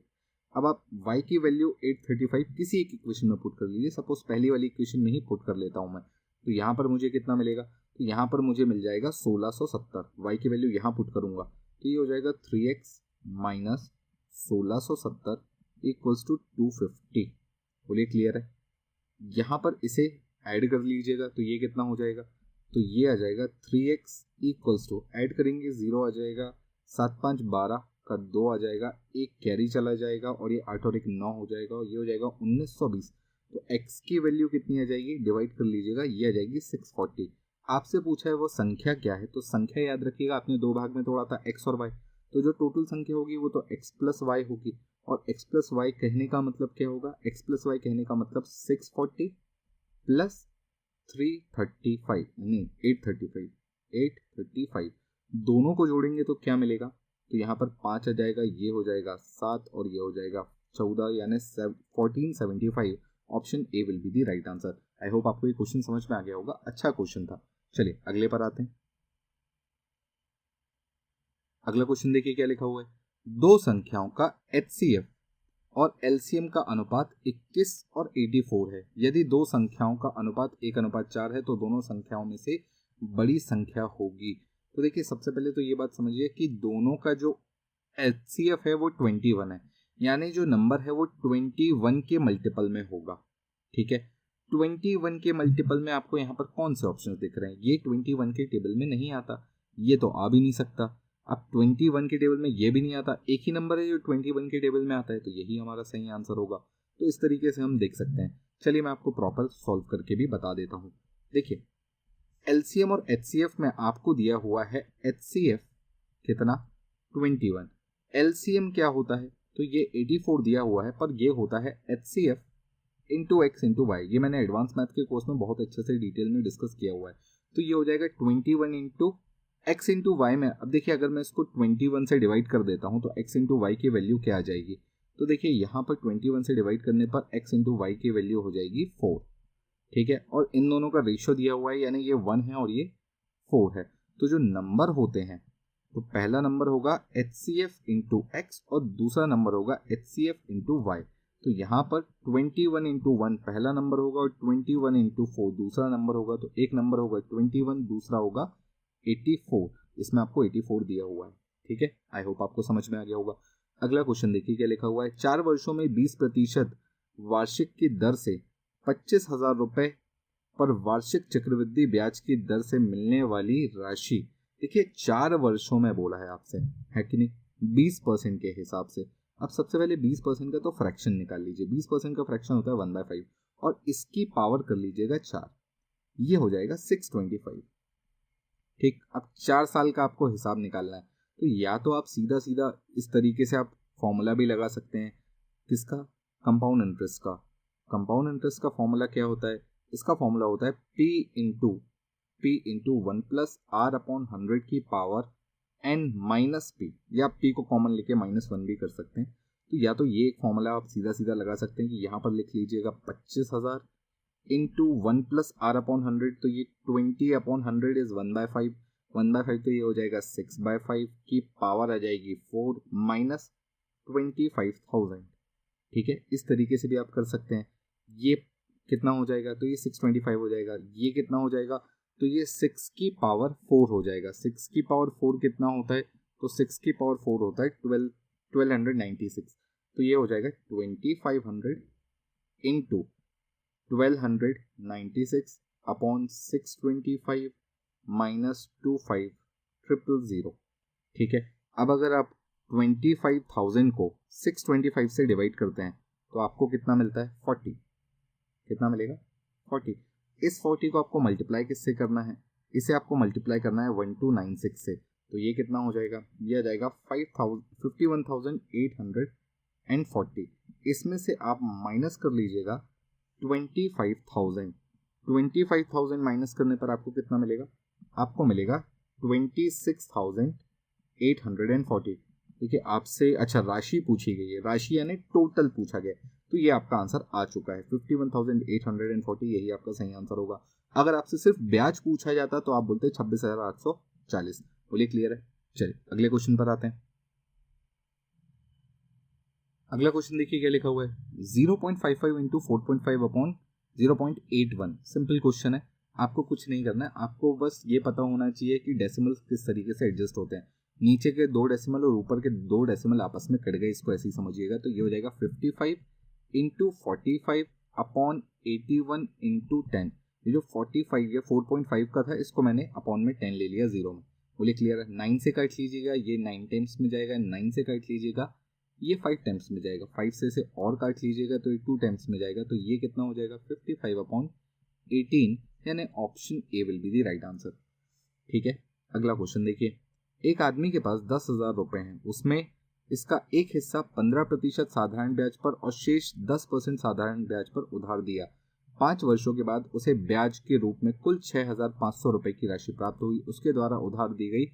अब आप y की वैल्यू 835 किसी एक इक्वेशन में पुट कर लीजिए। सपोज पहली वाली इक्वेशन में ही पुट कर लेता हूँ मैं, तो यहाँ पर मुझे कितना मिलेगा? तो यहाँ पर मुझे मिल जाएगा 1670। y की वैल्यू यहाँ पुट करूँगा तो ये हो जाएगा 3x - 1670 = 250। बोलिए क्लियर है? यहाँ पर इसे ऐड कर लीजिएगा तो ये कितना हो जाएगा? तो ये आ जाएगा 3x ऐड करेंगे 0 आ जाएगा, 7 5 12 का 2 आ जाएगा, एक कैरी चला जाएगा और ये 8 और 1 9 हो जाएगा और ये हो जाएगा 1920। तो x की वैल्यू कितनी आ जाएगी? डिवाइड कर लीजिएगा, ये आ जाएगी 640। आपसे पूछा है वो संख्या क्या है, तो संख्या याद रखिएगा, आपने 2 भाग में तोड़ा था x और y, तो जो टोटल संख्या होगी वो तो x + y होगी। और x + y कहने का मतलब क्या होगा? x + y कहने का मतलब 640 + 335 नहीं 835 दोनों को जोड़ेंगे तो क्या मिलेगा? तो यहाँ पर 5 आ जाएगा, ये हो जाएगा 7 और ये हो जाएगा 14, यानी 1475। Option A will be the right answer. I hope आपको ये क्वेश्चन समझ में आ गया होगा, अच्छा क्वेश्चन था। चलिए अगले पर आते हैं। अगला क्वेश्चन देखिए क्या लिखा हुआ है। दो संख्याओं का HCF और LCM का अनुपात 21 और 84 है। यदि दो संख्याओं का अनुपात 1:4 है तो दोनों संख्याओं में से बड़ी संख्या होगी। तो देखिए सबसे पहले तो ये बात समझिए कि दोनों का जो HCF है वो 21 है, यानी जो नंबर है वो 21 के मल्टीपल में होगा। ठीक है, 21 के मल्टीपल में आपको यहाँ पर कौन से ऑप्शन दिख रहे हैं? ये 21 के टेबल में नहीं आता, ये तो आ भी नहीं सकता। अब 21 के टेबल में ये भी नहीं आता, एक ही नंबर है जो 21 के टेबल में आता है, तो यही हमारा सही आंसर होगा। तो इस तरीके से हम देख सकते हैं। चलिए मैं आपको प्रॉपर सॉल्व करके भी बता देता हूँ। देखिए LCM और HCF में आपको दिया हुआ है HCF कितना? 21। LCM क्या होता है? तो ये 84 दिया हुआ है, पर ये होता है HCF into x into Y. ये मैंने एडवांस मैथ के कोर्स में बहुत अच्छे से डिटेल में डिस्कस किया हुआ है। तो ये हो जाएगा 21 इंटू x इंटू वाई में। अब देखिए अगर मैं इसको 21 से डिवाइड कर देता हूँ तो x इंटू वाई की वैल्यू क्या आ जाएगी? तो देखिए यहाँ पर 21 से डिवाइड करने पर x इंटू वाई की वैल्यू हो जाएगी 4। ठीक है, और इन दोनों का रेशियो दिया हुआ है, यानी ये 1 है और ये 4 है। तो जो नंबर होते हैं, तो पहला नंबर होगा HCF इंटू x और दूसरा नंबर होगा HCF इंटू वाई। तो यहाँ पर 21 इंटू 1 पहला नंबर होगा और 21 इंटू 4 दूसरा नंबर होगा। तो एक नंबर होगा 21, दूसरा होगा 84। इसमें आपको 84 दिया हुआ है। ठीक है, आई होप आपको समझ में आ गया होगा। अगला क्वेश्चन देखिए क्या लिखा हुआ है। 4 वर्षों में 20% वार्षिक की दर से 25,000 रुपए पर वार्षिक चक्रवृद्धि ब्याज की दर से मिलने वाली राशि। देखिए 4 वर्षों में बोला है आपसे, है कि नहीं, 20% के हिसाब से। अब सबसे पहले 20% का तो फ्रैक्शन निकाल लीजिए। 20% का फ्रैक्शन होता है 1/5 और इसकी पावर कर लीजिएगा 4, ये हो जाएगा 625। ठीक, अब 4 साल का आपको हिसाब निकालना है, तो या तो आप सीधा सीधा इस तरीके से आप फॉर्मूला भी लगा सकते हैं। किसका? कंपाउंड इंटरेस्ट का। कंपाउंड इंटरेस्ट का फॉर्मूला क्या होता है? इसका फॉर्मूला होता है P into 1 plus R upon 100 की पावर n माइनस पी, या P को कॉमन लेके -1 भी कर सकते हैं। तो या तो ये एक फॉर्मूला आप सीधा सीधा लगा सकते हैं कि यहाँ पर लिख लीजिएगा 25,000 इंटू 1 प्लस आर अपॉन 100, तो ये 20 अपॉन 100 इज 1/5। 1/5 तो ये हो जाएगा 6/5 की पावर आ जाएगी 4 माइनस 25,000। ठीक है, इस तरीके से भी आप कर सकते हैं। ये कितना हो जाएगा? तो ये 625 हो जाएगा। ये कितना हो जाएगा? तो ये 6 की पावर 4 हो जाएगा। 6 की पावर 4 कितना होता है? तो 6 की पावर 4 होता है 1296। तो ये हो जाएगा 2500 इंटू 1296 अपॉन 625 माइनस 25,000। ठीक है, अब अगर आप 25,000 को 625 से डिवाइड करते हैं तो आपको कितना मिलता है? 40। कितना मिलेगा? 40। इस 40 को आपको मल्टीप्लाई किससे करना है? इसे आपको मल्टीप्लाई करना है 1296 से। तो ये कितना हो जाएगा? ये आ जाएगा 51,840। इसमें से आप माइनस कर लीजिएगा 25,000। 25,000 माइनस करने पर आपको कितना मिलेगा? आपको मिलेगा 26,840। ठीक है, आपसे अच्छा राशि पूछी गई है, राशि यानी टोटल पूछा गया, तो ये आपका आंसर आ चुका है 51,840। यही आपका सही आंसर होगा। अगर आपसे सिर्फ ब्याज पूछा जाता तो आप बोलते 26,840। बोलिए क्लियर है? चलिए अगले क्वेश्चन पर आते हैं। अगला क्वेश्चन देखिए क्या लिखा हुआ है। 0.55 इंटू 4.5 अपॉन 0.81। सिंपल क्वेश्चन है, आपको कुछ नहीं करना है। आपको बस ये पता होना चाहिए कि डेसिमल्स किस तरीके से एडजस्ट होते हैं। नीचे के 2 डेसिमल और ऊपर के 2 डेसिमल आपस में कट गए, इसको ऐसे ही समझिएगा। तो ये हो जाएगा 55 इंटू 45 अपॉन 81 इंटू 10। ये जो 45 या 4.5 का था, इसको मैंने अपॉन में 10 ले लिया 0 में। बोलिए क्लियर है? 9 से काट लीजिएगा, ये 9 टाइम्स में जाएगा। 9 से काट लीजिएगा, ये 5 टाइम्स में जाएगा। 5 से इसे और काट लीजिएगा तो ये 2 टाइम्स में जाएगा। तो ये कितना हो जाएगा? 55 अपॉन 18, यानी option A will be the right answer. ठीक है, अगला क्वेश्चन देखिए। एक आदमी के पास 10,000 रुपए हैं, उसमें इसका एक हिस्सा 15% साधारण ब्याज पर और शेष 10% साधारण ब्याज पर उधार दिया। 5 वर्षों के बाद उसे ब्याज के रूप में कुल 6,500 रुपए की राशि प्राप्त हुई। उसके द्वारा उधार दी गई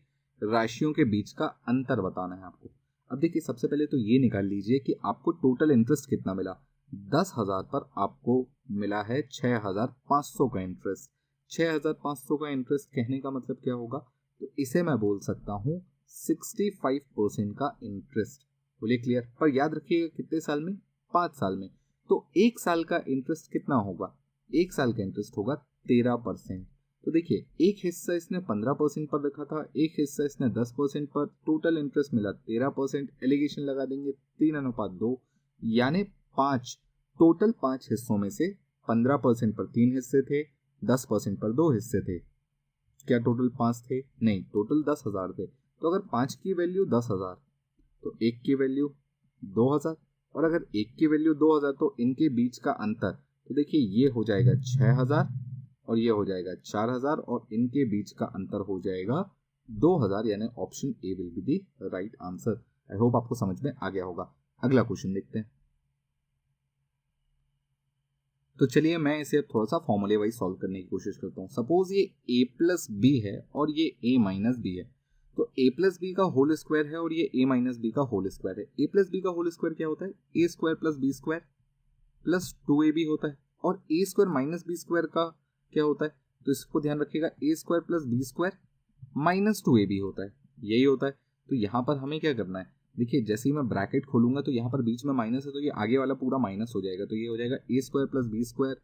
राशियों के बीच का अंतर बताना है आपको। अब देखिए, सबसे पहले तो ये निकाल लीजिए कि आपको टोटल इंटरेस्ट कितना मिला। 10,000 पर आपको मिला है 6,500 का इंटरेस्ट। 6,500 का इंटरेस्ट कहने का मतलब क्या होगा? तो इसे मैं बोल सकता हूँ 65% का इंटरेस्ट। बोलिए क्लियर? पर याद रखिएगा कितने साल में? 5 साल में। तो 1 साल का इंटरेस्ट कितना होगा? 1 साल का इंटरेस्ट होगा 13%। तो देखिए, एक हिस्सा इसने 15% पर रखा था, एक हिस्सा इसने 10% पर। टोटल इंटरेस्ट मिला 13%। एलिगेशन लगा देंगे 3:2, यानी 5। टोटल 5 हिस्सों में से 15% पर 3 हिस्से थे, 10% पर 2 हिस्से थे। क्या टोटल 5 थे? नहीं, टोटल 10,000 थे। तो अगर 5 की वैल्यू 10,000 तो 1 की वैल्यू 2,000, और अगर 1 की वैल्यू 2,000 तो इनके बीच का अंतर, तो देखिए ये हो जाएगा 6,000 और ये हो जाएगा 4,000 और इनके बीच का अंतर हो जाएगा 2,000, यानी option A will be the right answer. I hope आपको समझ में आ गया होगा। अगला क्वेश्चन देखते हैं। तो चलिए मैं इसे थोड़ा सा फॉर्मूले वाइज सॉल्व करने की कोशिश करता हूँ। सपोज ये a प्लस बी है और ये a माइनस बी है। तो a प्लस बी का होल स्क्वायर है और ये a माइनस बी का होल स्क्वायर है। a प्लस बी का होल स्क्वायर क्या होता है? a square plus B square plus 2ab होता है। और a square minus B square का क्या होता है? तो इसको ध्यान रखिएगा, a square plus B square minus 2ab होता है, यही होता है। तो यहाँ पर हमें क्या करना है? देखिए जैसे ही मैं ब्रैकेट खोलूंगा तो यहाँ पर बीच में माइनस है, तो ये आगे वाला पूरा माइनस हो जाएगा, तो ये हो जाएगा a square plus B square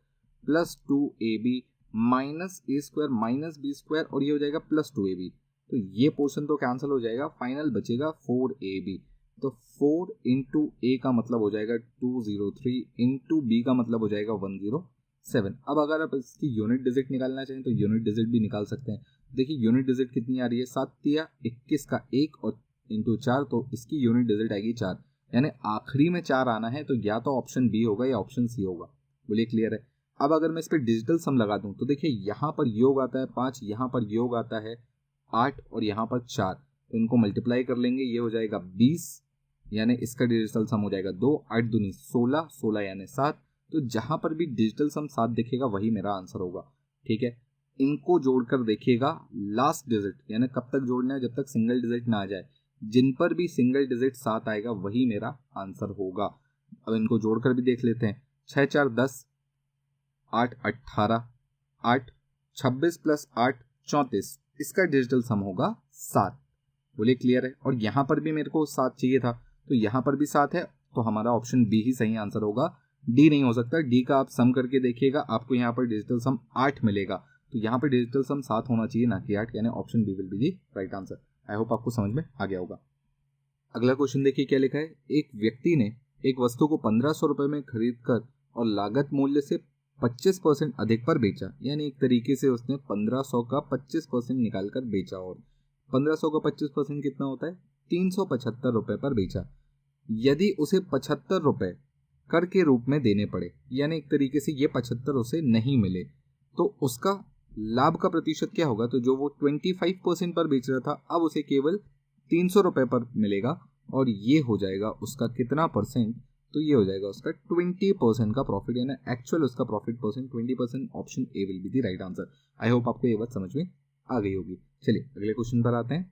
plus 2ab minus a square minus B square, और ये हो जाएगा प्लस 2ab। तो ये पोर्शन तो कैंसिल हो जाएगा, फाइनल बचेगा 4ab। तो 4 इंटू ए का मतलब हो जाएगा 203 इंटू बी का मतलब हो जाएगा 107। अब अगर आप इसकी यूनिट डिजिट निकालना चाहें तो यूनिट डिजिट भी निकाल सकते हैं। देखिए यूनिट डिजिट कितनी आ रही है, 7 तिया 21 का 1 और इंटू 4, तो इसकी यूनिट डिजिट आएगी 4, यानी आखिरी में 4 आना है, तो या तो ऑप्शन बी होगा या ऑप्शन सी होगा। बोलिए क्लियर है। अब अगर मैं इस पर डिजिटल सम लगा दूं तो देखिए यहाँ पर योग आता है 5, यहाँ पर योग आता है 8 और यहाँ पर 4, तो इनको मल्टीप्लाई कर लेंगे, ये हो जाएगा 20, यानी इसका डिजिटल सम हो जाएगा 2, 8 दूनी 16, 16 यानी 7। तो जहां पर भी डिजिटल सम 7 दिखेगा वही मेरा आंसर होगा। ठीक है, इनको जोड़कर देखिएगा लास्ट डिजिट, यानी कब तक जोड़ना है, जब तक सिंगल डिजिट ना आ जाए। जिन पर भी सिंगल डिजिट 7 आएगा वही मेरा आंसर होगा। अब इनको जोड़कर भी देख लेते हैं, 6 4 10, 8 18, 8 26 प्लस 8 34, इसका डिजिटल सम होगा 7। बोलिए क्लियर है। और यहाँ पर भी मेरे को 7 चाहिए था, तो यहाँ पर भी 7 है, तो हमारा ऑप्शन बी ही सही आंसर होगा, डी नहीं हो सकता। डी का आप सम करके देखिएगा, आपको यहाँ पर डिजिटल सम 8 मिलेगा, तो यहाँ पर डिजिटल सम 7 होना चाहिए ना कि 8, यानी option B will be the right answer. I hope आपको समझ में आ गया होगा। अगला क्वेश्चन देखिए क्या लिखा है। एक व्यक्ति ने एक वस्तु को 1500 रुपए में खरीद कर और लागत मूल्य से 25% अधिक पर बेचा, यानी एक तरीके से उसने 1500 का 25% निकाल कर बेचा, और 1500 का 25% कितना होता है, 375 रुपए पर बेचा। यदि उसे 75 रुपए कर के रूप में देने पड़े, यानी एक तरीके से ये 75 उसे नहीं मिले, तो उसका लाभ का प्रतिशत क्या होगा। तो जो वो 25% पर बेच रहा था, अब उसे केवल 300 रुपए पर मिलेगा, और ये हो जाएगा उसका कितना परसेंट, तो ये हो जाएगा उसका 20% का प्रॉफिट, यानी एक्चुअल उसका profit percent 20%। Option A will be the right answer. I hope आपको ये बात समझ में आ गई होगी। चलिए अगले क्वेश्चन पर आते हैं।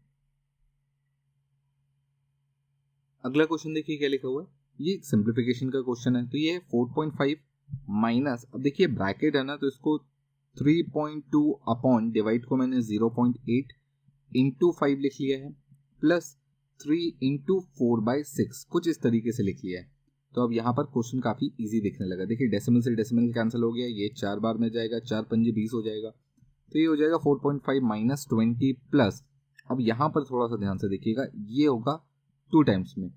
अगला क्वेश्चन देखिए क्या लिखा हुआ है। ये सिंप्लीफिकेशन का क्वेश्चन है, तो ये 4.5 माइनस, अब देखिए ब्रैकेट है ना, तो इसको 3.2 अपॉन डिवाइड को मैंने 0.8 इंटू 5 लिख लिया है, प्लस 3 इंटू 4/6 कुछ इस तरीके से लिख लिया है। तो अब यहाँ पर क्वेश्चन काफी इजी दिखने लगा। देखिए डेसिमल से डेसिमल कैंसिल हो गया, ये 4 बार में जाएगा, 4 पंजे 20 हो जाएगा, तो ये हो जाएगा 4.5 माइनस 20 प्लस, अब यहाँ पर थोड़ा सा ध्यान से देखिएगा, ये होगा 2 टाइम्स में,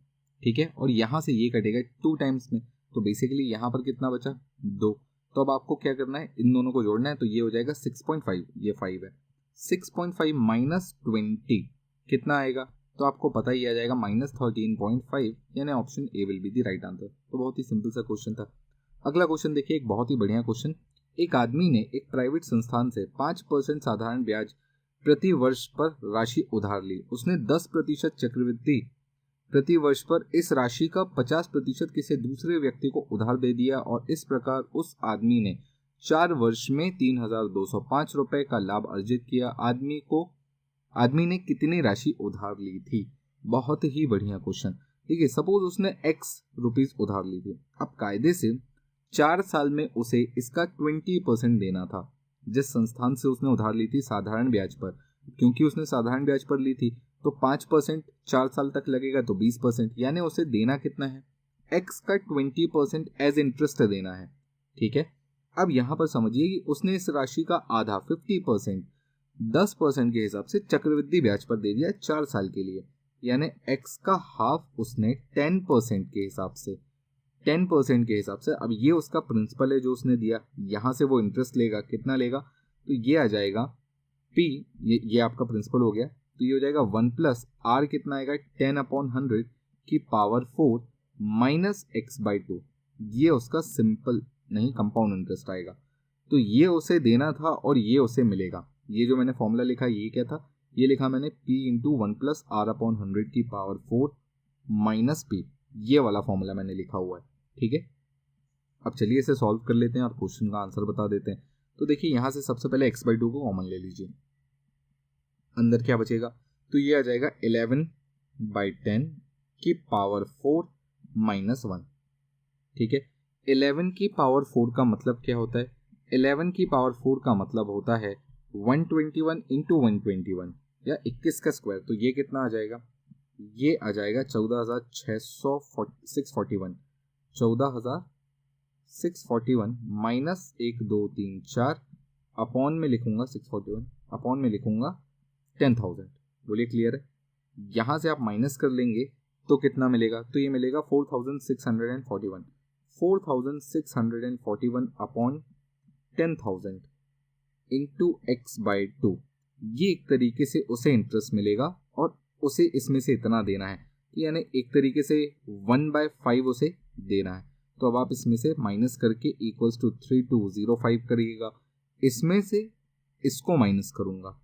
ठीक है, और यहाँ से ये कटेगा 2 टाइम्स में, तो बेसिकली यहाँ पर कितना बचा 2। तो अब आपको क्या करना है, इन दोनों को जोड़ना है, तो ये हो जाएगा 6.5, ये 5 है, 6.5 माइनस 20 कितना आएगा, तो आपको पता ही आ जाएगा -13.5, यानी option A will be the right answer. तो बहुत ही सिंपल सा क्वेश्चन था। अगला क्वेश्चन देखिए, एक बहुत ही बढ़िया क्वेश्चन। एक आदमी ने एक प्राइवेट संस्थान से 5% साधारण ब्याज प्रति वर्ष पर राशि उधार ली। उसने 10% चक्रवृद्धि प्रति वर्ष पर इस राशि का 50% किसी दूसरे व्यक्ति को उधार दे दिया, और इस प्रकार उस आदमी ने 4 वर्ष में 3205 रुपए का लाभ अर्जित किया। आदमी ने कितनी राशि उधार ली थी। बहुत ही बढ़िया क्वेश्चन। देखिए सपोज उसने x रुपीज उधार ली थी। अब कायदे से 4 साल में उसे इसका 20% देना था। जिस संस्थान से उसने उधार ली थी साधारण ब्याज पर, क्योंकि उसने साधारण ब्याज पर ली थी, तो 5% 4 साल तक लगेगा, तो 20%, यानी उसे देना कितना है, x का 20% एज इंटरेस्ट देना है। ठीक है, अब यहां पर समझिए कि उसने इस राशि का आधा 50% 10% के हिसाब से चक्रवृद्धि ब्याज पर दे दिया 4 साल के लिए, यानी x का हाफ उसने 10% के हिसाब से 10% के हिसाब से। अब ये उसका प्रिंसिपल है जो उसने दिया, यहां से वो इंटरेस्ट लेगा, कितना लेगा, तो ये आ जाएगा p, ये आपका प्रिंसिपल हो गया, तो ये हो जाएगा 1 प्लस r कितना आएगा 10/100 की पावर 4 माइनस x/2, ये उसका सिंपल नहीं कंपाउंड इंटरेस्ट आएगा। तो ये उसे देना था और ये उसे मिलेगा। ये जो मैंने फॉर्मूला लिखा ये क्या था, ये लिखा मैंने p इंटू 1 प्लस r/100 की पावर 4 माइनस p, ये वाला फॉर्मूला मैंने लिखा हुआ है। ठीक है, अब चलिए इसे सॉल्व कर लेते हैं और क्वेश्चन का आंसर बता देते हैं। तो देखिए यहां से सबसे पहले x/2 को कॉमन ले लीजिए, अंदर क्या बचेगा, तो ये आ जाएगा 11/10 की पावर 4 माइनस 1। ठीक है, 11 की पावर 4 का मतलब क्या होता है, 11 की पावर 4 का मतलब होता है 121 इंटू 121 या 21 का स्क्वायर, तो ये कितना आ जाएगा ये आ जाएगा 14,641, 14,641 माइनस 1 2 3 4 अपॉन में लिखूंगा 641 अपॉन में लिखूंगा 10,000। बोलिए क्लियर है? यहाँ से आप माइनस कर लेंगे तो कितना मिलेगा? तो ये मिलेगा 4,641, 4,641 अपॉन 10,000 इंटू x बाई 2। ये एक तरीके से उसे इंटरेस्ट मिलेगा और उसे इसमें से इतना देना है, यानी एक तरीके से 1/5 उसे देना है। तो अब आप इसमें से माइनस करके इक्वल्स टू 3205 करिएगा। इसमें से इसको माइनस करूंगा,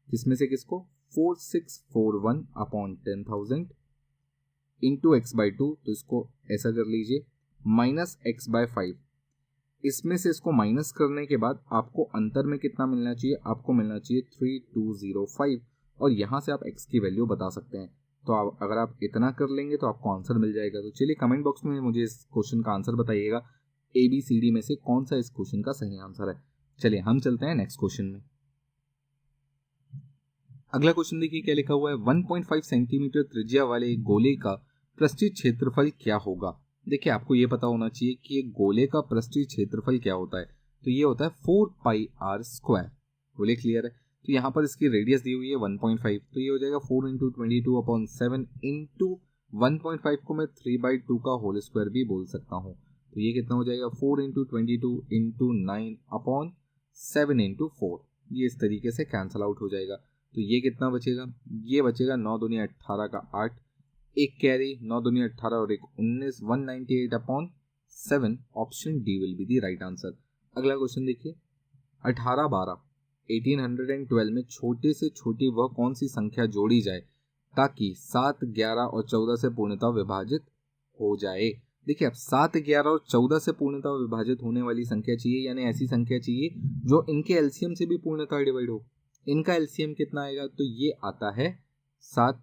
इसमें से किसको? 4641 अपॉन 10,000 इंटू एक्स बाई 2, तो इसको ऐसा कर लीजिए, माइनस एक्स बाय 5। इसमें से इसको माइनस करने के बाद आपको अंतर में कितना मिलना चाहिए? आपको मिलना चाहिए 3205, और यहाँ से आप x की वैल्यू बता सकते हैं। तो आप अगर आप इतना कर लेंगे तो आपको आंसर मिल जाएगा। तो चलिए कमेंट बॉक्स में मुझे इस क्वेश्चन का आंसर बताइएगा, ABCD में से कौन सा इस क्वेश्चन का सही आंसर है। चलिए हम चलते हैं नेक्स्ट क्वेश्चन में। अगला क्वेश्चन देखिए क्या लिखा हुआ है। 1.5 सेंटीमीटर त्रिज्या वाले गोले का पृष्ठीय क्षेत्रफल क्या होगा? देखिए आपको ये पता होना चाहिए कि एक गोले का पृष्ठीय क्षेत्रफल क्या होता है। तो ये होता है 4πr²। बोले क्लियर है? तो यहाँ पर इसकी रेडियस दी हुई है 1.5, तो ये हो जाएगा 4 × 22/7 इंटू 1.5 को मैं 3/2 का होल स्क्वायर भी बोल सकता हूँ। तो ये कितना हो जाएगा? 4 × 22 इंटू 9/7 इंटू 4। ये इस तरीके से कैंसल आउट हो जाएगा। तो ये कितना बचेगा? ये बचेगा 9 दूनी 18 का 8, एक कैरी 9 दूनी 18 और एक 19, 198/7। Option D will be the right answer. अगला क्वेश्चन देखिए। 1812 1812 में छोटे से छोटी वह कौन सी संख्या जोड़ी जाए ताकि 7, 11 और 14 से पूर्णतः विभाजित हो जाए? देखिए अब 7, 11 और 14 से पूर्णतः विभाजित होने वाली संख्या चाहिए, यानी ऐसी संख्या चाहिए जो इनके एलसीएम से भी पूर्णतः डिवाइड हो। इनका एलसीएम कितना आएगा? तो ये आता है 7,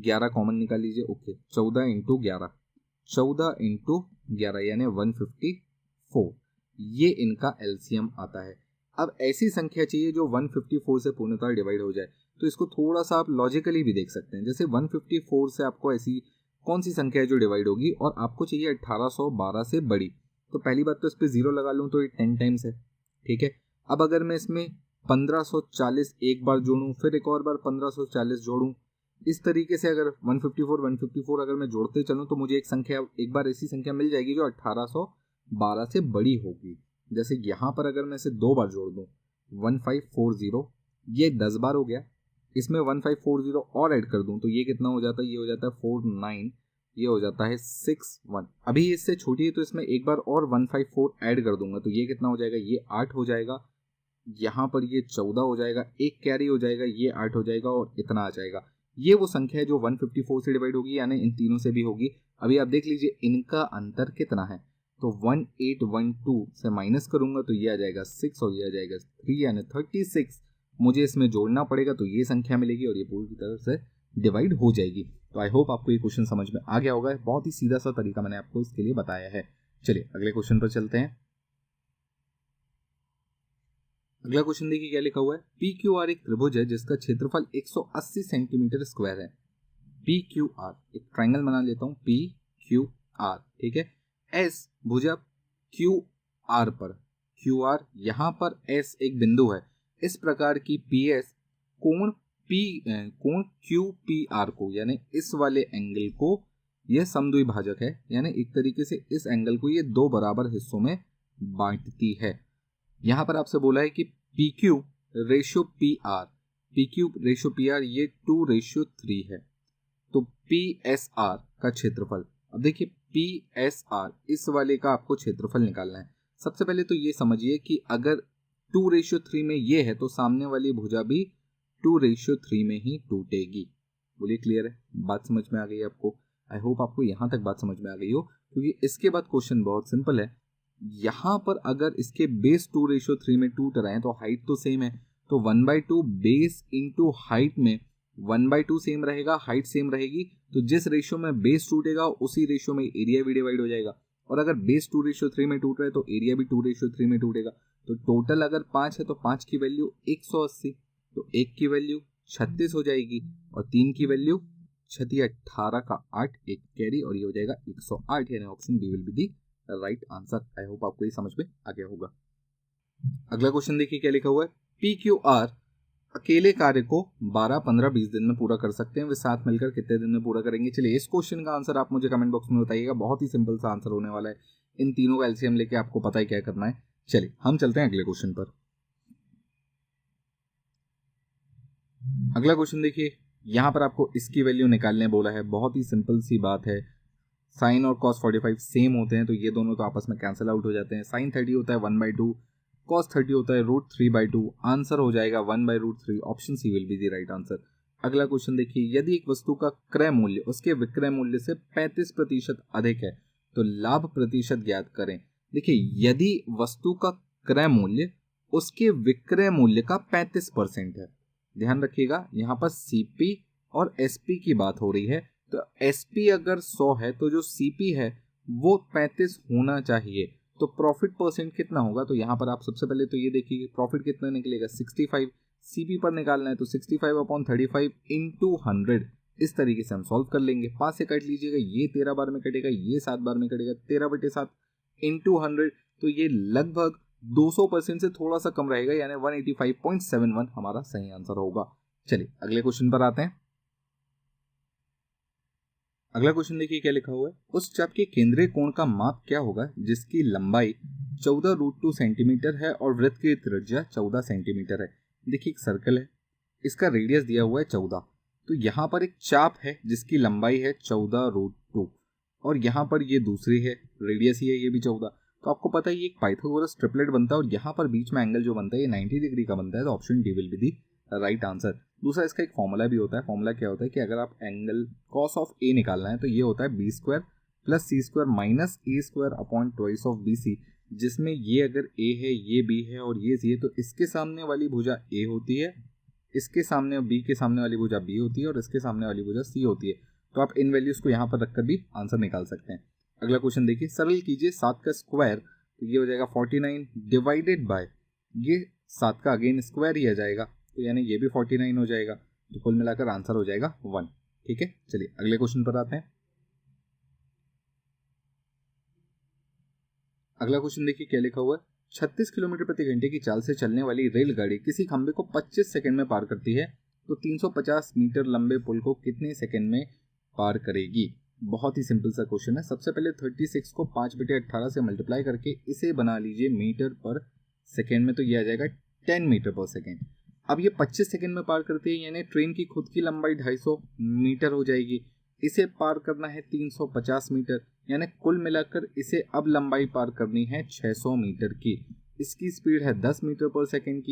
11 कॉमन निकाल लीजिए। ओके, 14 इंटू 11, 14 इंटू 11 यानी 154। ये इनका एलसीएम आता है। अब ऐसी संख्या चाहिए जो 154 से पूर्णतः डिवाइड हो जाए। तो इसको थोड़ा सा आप लॉजिकली भी देख सकते हैं। जैसे 154 से आपको ऐसी कौन सी संख्या है जो डिवाइड होगी और आपको चाहिए 1812 से बड़ी। तो पहली बात तो इस पर 0 लगा लूँ तो ये 10 टाइम्स है, ठीक है। अब अगर मैं इसमें 1540 एक बार जोड़ूं, फिर एक और बार 1540 जोड़ूं, इस तरीके से अगर 154 अगर मैं जोड़ते चलूं तो मुझे एक बार ऐसी संख्या मिल जाएगी जो 1812 से बड़ी होगी। जैसे यहाँ पर अगर मैं इसे 2 बार जोड़ दूं, 1540, ये 10 बार हो गया। इसमें 1540 और ऐड कर दूं तो ये कितना हो जाता है? ये हो जाता है 49, ये हो जाता है 61। अभी इससे छोटी है तो इसमें एक बार और 154 ऐड कर दूंगा तो ये कितना हो जाएगा? ये 8 हो जाएगा। यहाँ पर ये 14 हो जाएगा, एक कैरी हो जाएगा, ये 8 हो जाएगा और इतना आ जाएगा। ये वो संख्या है जो 154 से डिवाइड होगी, यानी इन तीनों से भी होगी। अभी आप देख लीजिए इनका अंतर कितना है। तो 1812 से माइनस करूंगा तो ये आ जाएगा 6 और ये आ जाएगा 3 यानी 36। मुझे इसमें जोड़ना पड़ेगा तो ये संख्या मिलेगी और ये पूरी तरह से डिवाइड हो जाएगी। तो आई होप आपको ये क्वेश्चन समझ में आ गया होगा। बहुत ही सीधा सा तरीका मैंने आपको इसके लिए बताया है। चलिए अगले क्वेश्चन पर चलते हैं। अगला क्वेश्चन देखिए क्या लिखा हुआ है। PQR एक त्रिभुज है जिसका क्षेत्रफल 180 सेंटीमीटर स्क्वायर है। PQR एक ट्राइंगल बना लेता हूं, PQR, ठीक है। S भुजा QR पर, QR यहाँ पर S एक बिंदु है। इस प्रकार की PS कोण QPR को, यानी इस वाले एंगल को, यह समद्विभाजक है, यानी एक तरीके से इस एंगल को ये 2 बराबर हिस्सों में बांटती है। यहाँ पर आपसे बोला है कि PQ रेशियो PR ये 2:3 है। तो PSR का क्षेत्रफल, अब देखिए PSR इस वाले का आपको क्षेत्रफल निकालना है। सबसे पहले तो ये समझिए कि अगर 2:3 में ये है तो सामने वाली भुजा भी 2:3 में ही टूटेगी। बोलिए क्लियर है? बात समझ में आ गई आपको? आई होप आपको यहाँ तक बात समझ में आ गई हो, क्योंकि इसके बाद क्वेश्चन बहुत सिंपल है। यहाँ पर अगर इसके बेस 2:3 में टूट रहे हैं तो हाइट तो सेम है, तो 1/2 बेस इंटू हाइट में 1/2 सेम रहेगा, हाइट सेम रहेगी। तो जिस रेशियो में बेस टूटेगा उसी रेशियो में एरिया भी डिवाइड हो जाएगा। और अगर बेस 2:3 में टूट रहा है तो एरिया भी 2:3 में टूटेगा। तो टोटल अगर 5 है तो 5 की वैल्यू 180, तो 1 की वैल्यू 36 हो जाएगी और 3 की वैल्यू क्षति 18 का 8 एक कैरी और ये हो जाएगा 108, यानी option B will be the right answer. I hope आपको ये समझ में आ गया होगा। अगला क्वेश्चन देखिए क्या लिखा हुआ है। PQR अकेले कार्य को 12, 15, 20 दिन में पूरा कर सकते हैं, वे साथ मिलकर कितने दिन में पूरा करेंगे। चलिए इस क्वेश्चन का आंसर आप मुझे कमेंट बॉक्स में बताइएगा। बहुत ही सिंपल सा आंसर होने वाला है। इन तीनों का एलसीएम लेके आपको पता है क्या करना है। चलिए हम चलते हैं अगले क्वेश्चन पर। अगला क्वेश्चन देखिए, यहां पर आपको इसकी वैल्यू निकालने बोला है। बहुत ही सिंपल सी बात है। साइन और cos 45 सेम होते हैं तो ये दोनों तो आपस में कैंसिल आउट हो जाते हैं। साइन 30 होता है 1/2, cos 30 होता है √3/2। आंसर हो जाएगा 1/√3। Option C will be the right answer. अगला क्वेश्चन देखिए, यदि एक वस्तु का क्रय मूल्य उसके विक्रय मूल्य से 35% अधिक है तो लाभ प्रतिशत ज्ञात करें। देखिए यदि वस्तु का क्रय मूल्य उसके विक्रय मूल्य का 35% है, ध्यान रखिएगा यहाँ पर सीपी और एसपी की बात हो रही है। तो एसपी अगर 100 है तो जो सीपी है वो 35 होना चाहिए। तो प्रॉफिट परसेंट कितना होगा, तो यहाँ पर आप सबसे पहले तो ये देखिए प्रॉफिट कितना निकलेगा 65। सीपी पर निकालना है तो 65/35 इंटू 100। इस तरीके से हम सॉल्व कर लेंगे। 5 से कट लीजिएगा, ये 13 बार में कटेगा, ये 7 बार में कटेगा। 13/7 इंटू 100, तो ये लगभग 200% से थोड़ा सा कम रहेगा, यानी 185.71 हमारा सही आंसर होगा। चलिए अगले क्वेश्चन पर आते हैं। अगला क्वेश्चन देखिए क्या लिखा हुआ है। उस चाप के केंद्रीय कोण का माप क्या होगा जिसकी लंबाई 14√2 सेंटीमीटर है और वृत्त की त्रिज्या 14 सेंटीमीटर है। देखिए एक सर्कल है, इसका रेडियस दिया हुआ है 14। तो यहाँ पर एक चाप है जिसकी लंबाई है 14√2 और यहाँ पर ये दूसरी है, रेडियस ही है ये भी 14। तो आपको पता है ये एक पाइथागोरस ट्रिपलेट बनता है और यहाँ पर बीच में एंगल जो बनता है ये 90 डिग्री का बनता है। तो option D will be the right answer. दूसरा इसका एक फॉर्मूला भी होता है। फॉर्मूला क्या होता है कि अगर आप एंगल cos ऑफ ए निकालना है तो ये होता है b² + c² - a² upon twice of bc, जिसमें ये अगर a है, ये b है और ये c है, तो इसके सामने वाली भुजा a होती है, इसके सामने b के सामने वाली भुजा b होती है और इसके सामने वाली भुजा c होती है। तो आप इन वैल्यूज को यहाँ पर रखकर भी आंसर निकाल सकते हैं। अगला क्वेश्चन देखिए, सरल कीजिए 7 का स्क्वायर, तो ये हो जाएगा 49 डिवाइडेड बाय ये 7 का अगेन स्क्वायर ही आ जाएगा, तो यानी ये भी 49 हो जाएगा। तो कुल मिलाकर आंसर हो जाएगा 1। ठीक है, चलिए अगले क्वेश्चन पर आते हैं। अगला क्वेश्चन देखिए क्या लिखा हुआ है। 36 किलोमीटर प्रति घंटे की चाल से चलने वाली रेलगाड़ी किसी खंबे को 25 सेकंड में पार करती है तो 350 मीटर लंबे पुल को कितने सेकंड में पार करेगी। बहुत ही सिंपल सा क्वेश्चन है। सबसे पहले 36 को 5/18 से मल्टीप्लाई करके इसे बना लीजिए मीटर पर सेकेंड में, तो ये आ जाएगा 10 मीटर पर सेकेंड। अब ये 25 सेकंड में पार करती है, यानी ट्रेन की खुद की लंबाई 250 मीटर हो जाएगी। इसे पार करना है 350 मीटर, यानी कुल मिलाकर इसे अब लंबाई पार करनी है 600 मीटर की। इसकी स्पीड है 10 मीटर पर सेकंड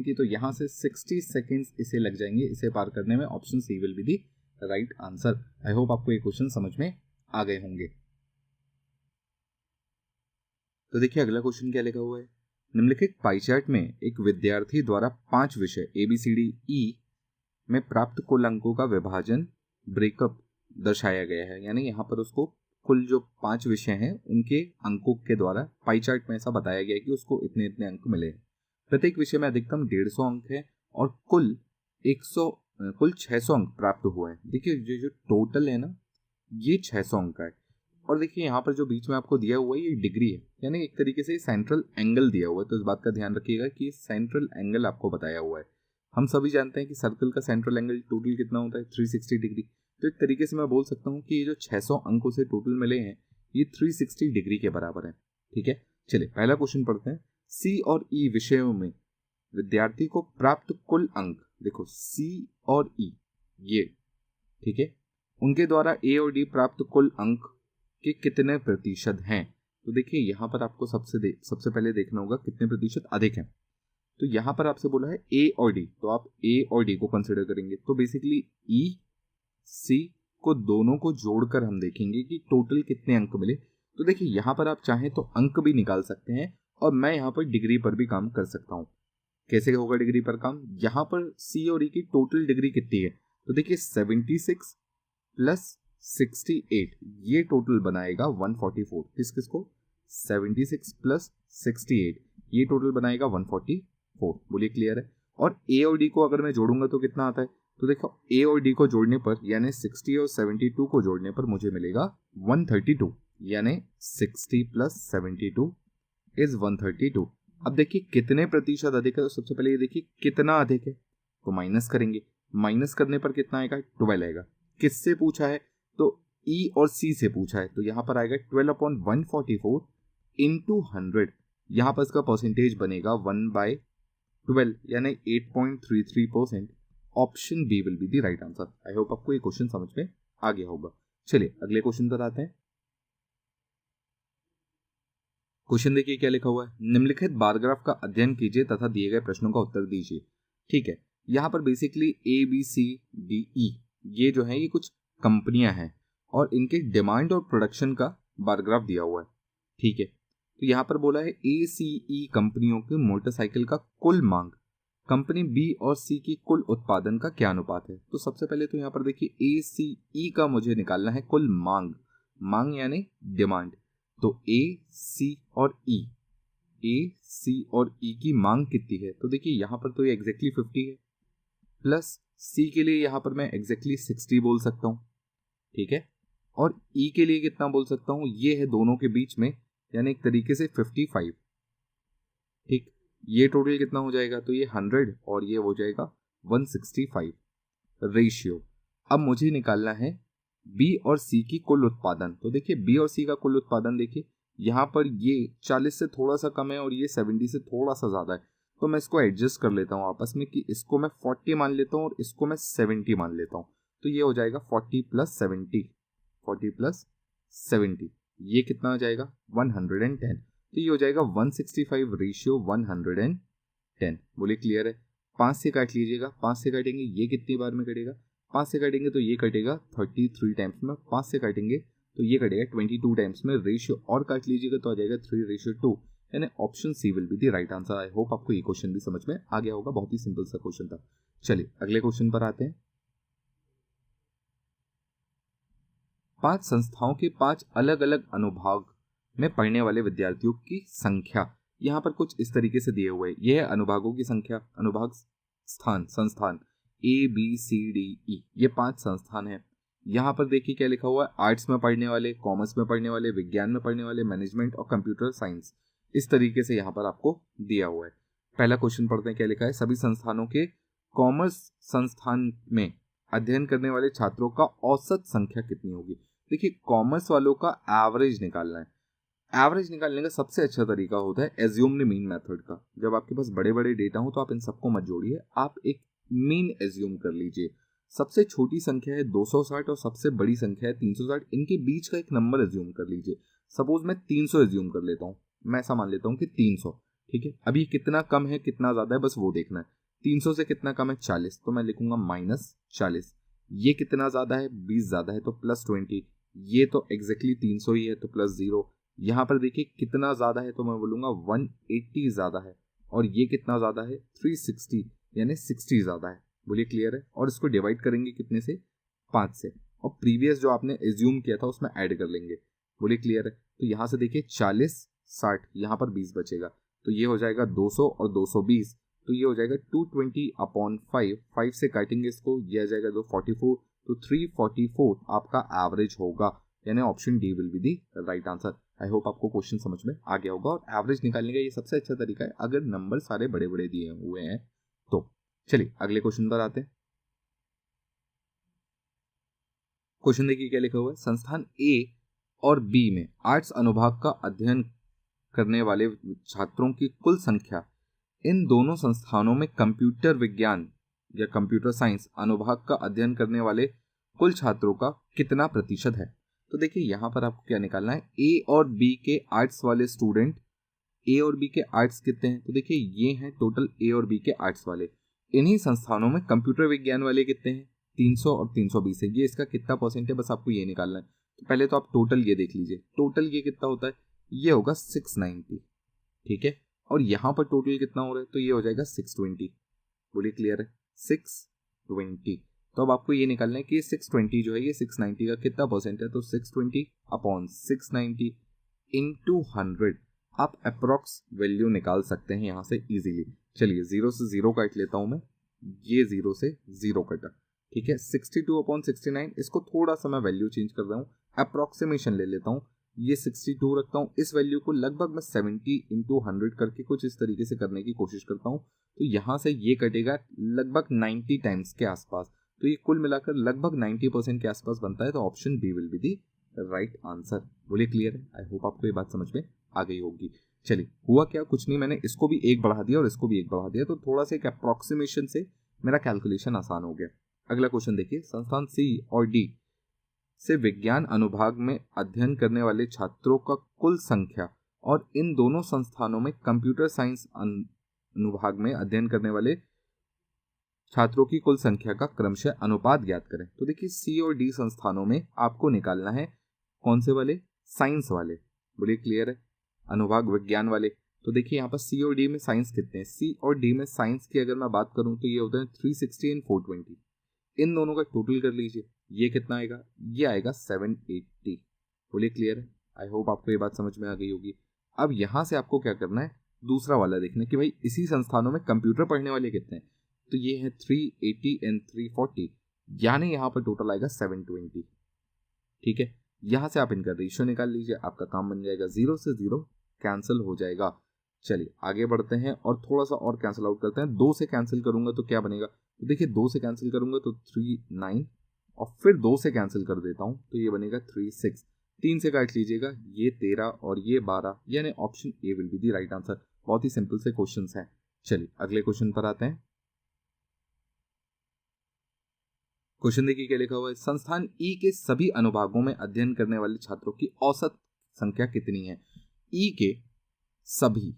की, तो यहाँ से 60 सेकंड्स इसे लग जाएंगे इसे पार करने में। Option C will be the right answer. I hope आपको ये क्वेश्चन समझ में आ गए होंगे। तो देखिए अगला क्वेश्चन क्या लिखा हुआ है। निम्नलिखित पाई चार्ट में एक विद्यार्थी द्वारा 5 विषय ABCDE में प्राप्त कुल अंकों का विभाजन ब्रेकअप दर्शाया गया है। यानी यहाँ पर उसको कुल जो 5 विषय हैं उनके अंकों के द्वारा पाई चार्ट में ऐसा बताया गया है कि उसको इतने इतने अंक मिले हैं। प्रत्येक विषय में अधिकतम 150 अंक है और कुल 600 अंक प्राप्त हुए हैं। देखिए जो टोटल है ना ये 600 अंक का है। और देखिए यहाँ पर जो बीच में आपको दिया हुआ है ये डिग्री है, यानी एक तरीके से सेंट्रल एंगल दिया हुआ है। तो इस बात का ध्यान रखिएगा कि सेंट्रल एंगल आपको बताया हुआ है। हम सभी जानते हैं कि सर्कल का सेंट्रल एंगल टोटल कितना होता है 360 डिग्री। तो एक तरीके से मैं बोल सकता हूँ कि ये जो 600 अंकों से टोटल मिले हैं ये 360 डिग्री के बराबर है। ठीक है, चलिए पहला क्वेश्चन पढ़ते हैं। सी और ई विषयों में विद्यार्थी को प्राप्त कुल अंक, देखो सी और ई ये, ठीक है, उनके द्वारा ए और डी प्राप्त कुल अंक के कितने प्रतिशत हैं। तो देखिए यहाँ पर आपको सबसे पहले देखना होगा कितने प्रतिशत अधिक हैं। तो यहाँ पर आपसे बोला है ए और डी, तो आप ए और डी को कंसिडर करेंगे। तो बेसिकली ई सी को दोनों को जोड़कर हम देखेंगे कि टोटल कितने अंक मिले। तो देखिए यहाँ पर आप चाहें तो अंक भी निकाल सकते हैं और मैं यहाँ पर डिग्री पर भी काम कर सकता हूँ। कैसे होगा डिग्री पर काम, यहाँ पर सी और ई की टोटल डिग्री कितनी है, तो देखिए 76 + 68 ये टोटल बनाएगा 144। किसको 76 + 68 ये टोटल बनाएगा 144। बोलिए क्लियर है। और ए और डी को अगर मैं जोड़ूंगा तो कितना आता है, तो देखो ए और डी को जोड़ने पर यानी 60 और 72 को जोड़ने पर मुझे मिलेगा 132, यानी 60 प्लस 72 इज 132। अब देखिए कितने प्रतिशत अधिक है, तो सबसे पहले ये देखिए कितना अधिक है, तो माइनस करेंगे, माइनस करने पर कितना आएगा, 12 आएगा। किससे पूछा है, तो ई और सी से पूछा है, तो यहाँ पर आएगा 12/144 इंटू 100, यहाँ पर इसका परसेंटेज बनेगा 1/12 यानी 8.33%। Option B will be the right answer. I hope आपको ये क्वेश्चन समझ में आ गया होगा। चलिए अगले क्वेश्चन पर आते हैं। क्वेश्चन देखिए क्या लिखा हुआ है, निम्नलिखित बार ग्राफ का अध्ययन कीजिए तथा दिए गए प्रश्नों का उत्तर दीजिए। ठीक है, यहाँ पर basically A B C D E ये जो है ये कुछ कंपनियां हैं और इनके डिमांड और प्रोडक्शन का बार ग्राफ दिया हुआ है। ठीक है, तो यहाँ पर बोला है ए सी ई कंपनियों के मोटरसाइकिल का कुल मांग कंपनी बी और सी की कुल उत्पादन का क्या अनुपात है। तो सबसे पहले तो यहाँ पर देखिए ए सी ई का मुझे निकालना है कुल मांग, मांग यानी डिमांड। तो ए सी और ई, ए सी और ई की मांग कितनी है, तो देखिए यहाँ पर तो ये एग्जैक्टली 50 है, प्लस सी के लिए यहाँ पर मैं एग्जैक्टली 60 बोल सकता हूँ। ठीक है, और ई के लिए कितना बोल सकता हूँ, ये है दोनों के बीच में यानी एक तरीके से 55। ठीक, ये टोटल कितना हो जाएगा, तो ये 100 और ये हो जाएगा 165 रेशियो। अब मुझे निकालना है बी और सी की कुल उत्पादन। तो देखिए बी और सी का कुल उत्पादन देखिए यहाँ पर ये 40 से थोड़ा सा कम है और ये 70 से थोड़ा सा ज़्यादा है, तो मैं इसको एडजस्ट कर लेता हूँ आपस में कि इसको मैं 40 मान लेता हूँ और इसको मैं 70 मान लेता हूँ। तो ये हो जाएगा 40 प्लस 70, 40 प्लस 70 ये कितना हो जाएगा 110। तो ये हो जाएगा 165 रेशियो 110। बोलिए क्लियर है। 5 से काट लीजिएगा, 5 से काटेंगे ये कितनी बार में कटेगा, 5 से काटेंगे तो ये कटेगा 33 टाइम्स में, 5 से काटेंगे तो ये कटेगा 22 टाइम्स में, रेशियो और काट लीजिएगा तो आ जाएगा 3:2, यानी option C will be the right answer. I hope आपको ये क्वेश्चन भी समझ में आ गया होगा, बहुत ही सिंपल सा क्वेश्चन था। चलिए अगले क्वेश्चन पर आते हैं। 5 संस्थाओं के 5 अलग अलग अनुभाग में पढ़ने वाले विद्यार्थियों की संख्या यहाँ पर कुछ इस तरीके से दिए हुए हैं। यह है अनुभागों की संख्या, अनुभाग स्थान संस्थान ए बी सी डी ई, ये 5 संस्थान हैं। यहाँ पर देखिए क्या लिखा हुआ है, आर्ट्स में पढ़ने वाले, कॉमर्स में पढ़ने वाले, विज्ञान में पढ़ने वाले, मैनेजमेंट और कंप्यूटर साइंस, इस तरीके से यहाँ पर आपको दिया हुआ है। पहला क्वेश्चन पढ़ते हैं क्या लिखा है, सभी संस्थानों के कॉमर्स संस्थान में अध्ययन करने वाले छात्रों का औसत संख्या कितनी होगी। देखिए कॉमर्स वालों का एवरेज निकालना है। एवरेज निकालने का सबसे अच्छा तरीका होता है एज्यूम्ड मीन मेथड का। जब आपके पास बड़े बड़े डेटा हो तो आप इन सबको मत जोड़िए, आप एक मीन एज्यूम कर लीजिए। सबसे छोटी संख्या है 260 और सबसे बड़ी संख्या है 360, इनके बीच का एक नंबर एज्यूम कर लीजिए। सपोज मैं 300 एज्यूम कर लेता हूँ, मैं ऐसा मान लेता हूँ कि 300। ठीक है, अब ये कितना कम है कितना ज्यादा है बस वो देखना है। 300 से कितना कम है 40, तो मैं लिखूंगा -40। ये कितना ज्यादा है 20 ज्यादा है तो +20, ये तो एग्जैक्टली 300 ही है तो +0। यहाँ पर देखिए कितना ज्यादा है तो मैं बोलूंगा 180 ज्यादा है, और ये कितना ज्यादा है 360 यानी 60 ज्यादा है। बोलिए क्लियर है। और इसको डिवाइड करेंगे कितने से, 5 से, और प्रीवियस जो आपने एज्यूम किया था उसमें ऐड कर लेंगे। बोलिए क्लियर है। तो यहाँ से देखिए 40 60, यहाँ पर 20 बचेगा तो ये हो जाएगा 200 और 220, तो ये हो जाएगा 220/5, 5 से काटेंगे इसको, ये आ जाएगा 244, तो 344 आपका एवरेज होगा, यानी option D will be the right answer. I hope आपको क्वेश्चन समझ में आ गया होगा, और एवरेज निकालने का ये सबसे अच्छा तरीका है अगर नंबर सारे बड़े बड़े दिए हुए हैं तो। चलिए अगले क्वेश्चन पर आते हैं। क्वेश्चन देखिए क्या लिखा हुआ है, संस्थान ए और बी में आर्ट्स अनुभाग का अध्ययन करने वाले छात्रों की कुल संख्या इन दोनों संस्थानों में कंप्यूटर विज्ञान या कंप्यूटर साइंस अनुभाग का अध्ययन करने वाले कुल छात्रों का कितना प्रतिशत है। तो देखिए यहाँ पर आपको क्या निकालना है, ए और बी के आर्ट्स वाले स्टूडेंट, ए और बी के आर्ट्स कितने हैं, तो देखिए ये हैं टोटल ए और बी के आर्ट्स वाले। इन्हीं संस्थानों में कंप्यूटर विज्ञान वाले कितने हैं, 300 और 320 है। ये इसका कितना परसेंट है बस आपको ये निकालना है। तो पहले तो आप टोटल ये देख लीजिए, टोटल ये कितना होता है, ये होगा 690। ठीक है, और यहाँ पर टोटल कितना हो रहा है, तो ये हो जाएगा 620। बोलिए क्लियर है, 620। तो अब आपको ये निकालना है कि 620 जो है ये 690 का कितना परसेंट है, तो 620/690 इंटू 100 आप अप्रोक्स वैल्यू निकाल सकते हैं यहाँ से इजीली। चलिए 0 से 0 काट लेता हूँ मैं, ये 0 से 0 कटा, ठीक है, 62/69, इसको थोड़ा सा मैं वैल्यू चेंज कर रहा हूँ, अप्रोक्सीमेशन ले लेता हूँ, ये 62 रखता हूँ, इस वैल्यू को लगभग मैं 70 इंटू 100 करके कुछ इस तरीके से करने की कोशिश करता हूँ, तो यहाँ से ये कटेगा लगभग 90 टाइम्स के आसपास, तो ये कुल मिलाकर लगभग 90% के आसपास बनता है, तो option B will be the right answer. बोलिए क्लियर है? आई होप आपको ये बात समझ में आ गई होगी। चलिए, हुआ क्या, कुछ नहीं, मैंने इसको भी एक बढ़ा दिया और इसको भी एक बढ़ा दिया, तो थोड़ा सा एक अप्रोक्सीमेशन से मेरा कैलकुलेशन आसान हो गया। अगला क्वेश्चन देखिए, संस्थान सी और डी से विज्ञान अनुभाग में अध्ययन करने वाले छात्रों का कुल संख्या और इन दोनों संस्थानों में कंप्यूटर साइंस अनुभाग में अध्ययन करने वाले छात्रों की कुल संख्या का क्रमशः अनुपात ज्ञात करें। तो देखिए, सी और डी संस्थानों में आपको निकालना है कौन से वाले, साइंस वाले। बोलिए क्लियर है? अनुभाग विज्ञान वाले। तो देखिए यहाँ पर सी और डी में साइंस कितने हैं, सी और डी में साइंस की अगर मैं बात करूं तो ये होते हैं 360 एंड 420, इन दोनों का टोटल कर लीजिए, ये कितना आएगा, ये आएगा 780। बोलिए क्लियर है? आई होप आपको ये बात समझ में आ गई होगी। अब यहाँ से आपको क्या करना है, दूसरा वाला देखना है कि भाई इसी संस्थानों में कंप्यूटर पढ़ने वाले कितने हैं, तो ये है 380 एंड 340, यानी यहाँ पर टोटल आएगा 720। ठीक है, यहाँ से आप इनका रेशियो निकाल लीजिए, आपका काम बन जाएगा, 0 से 0 कैंसिल हो जाएगा। चलिए आगे बढ़ते हैं और थोड़ा सा और कैंसिल आउट करते हैं। 2 से कैंसिल करूंगा तो क्या बनेगा, तो देखिए 2 से कैंसिल करूंगा तो 3 9, और फिर 2 से कैंसिल कर देता हूं तो ये बनेगा 3 6, 3 से काट लीजिएगा, ये 13 और ये 12, यानी option A will be the right answer. बहुत ही सिंपल से क्वेश्चन है। चलिए अगले क्वेश्चन पर आते हैं। क्वेश्चन देखिए क्या लिखा हुआ है, संस्थान ई के सभी अनुभागों में अध्ययन करने वाले छात्रों की औसत संख्या कितनी है। ई के सभी,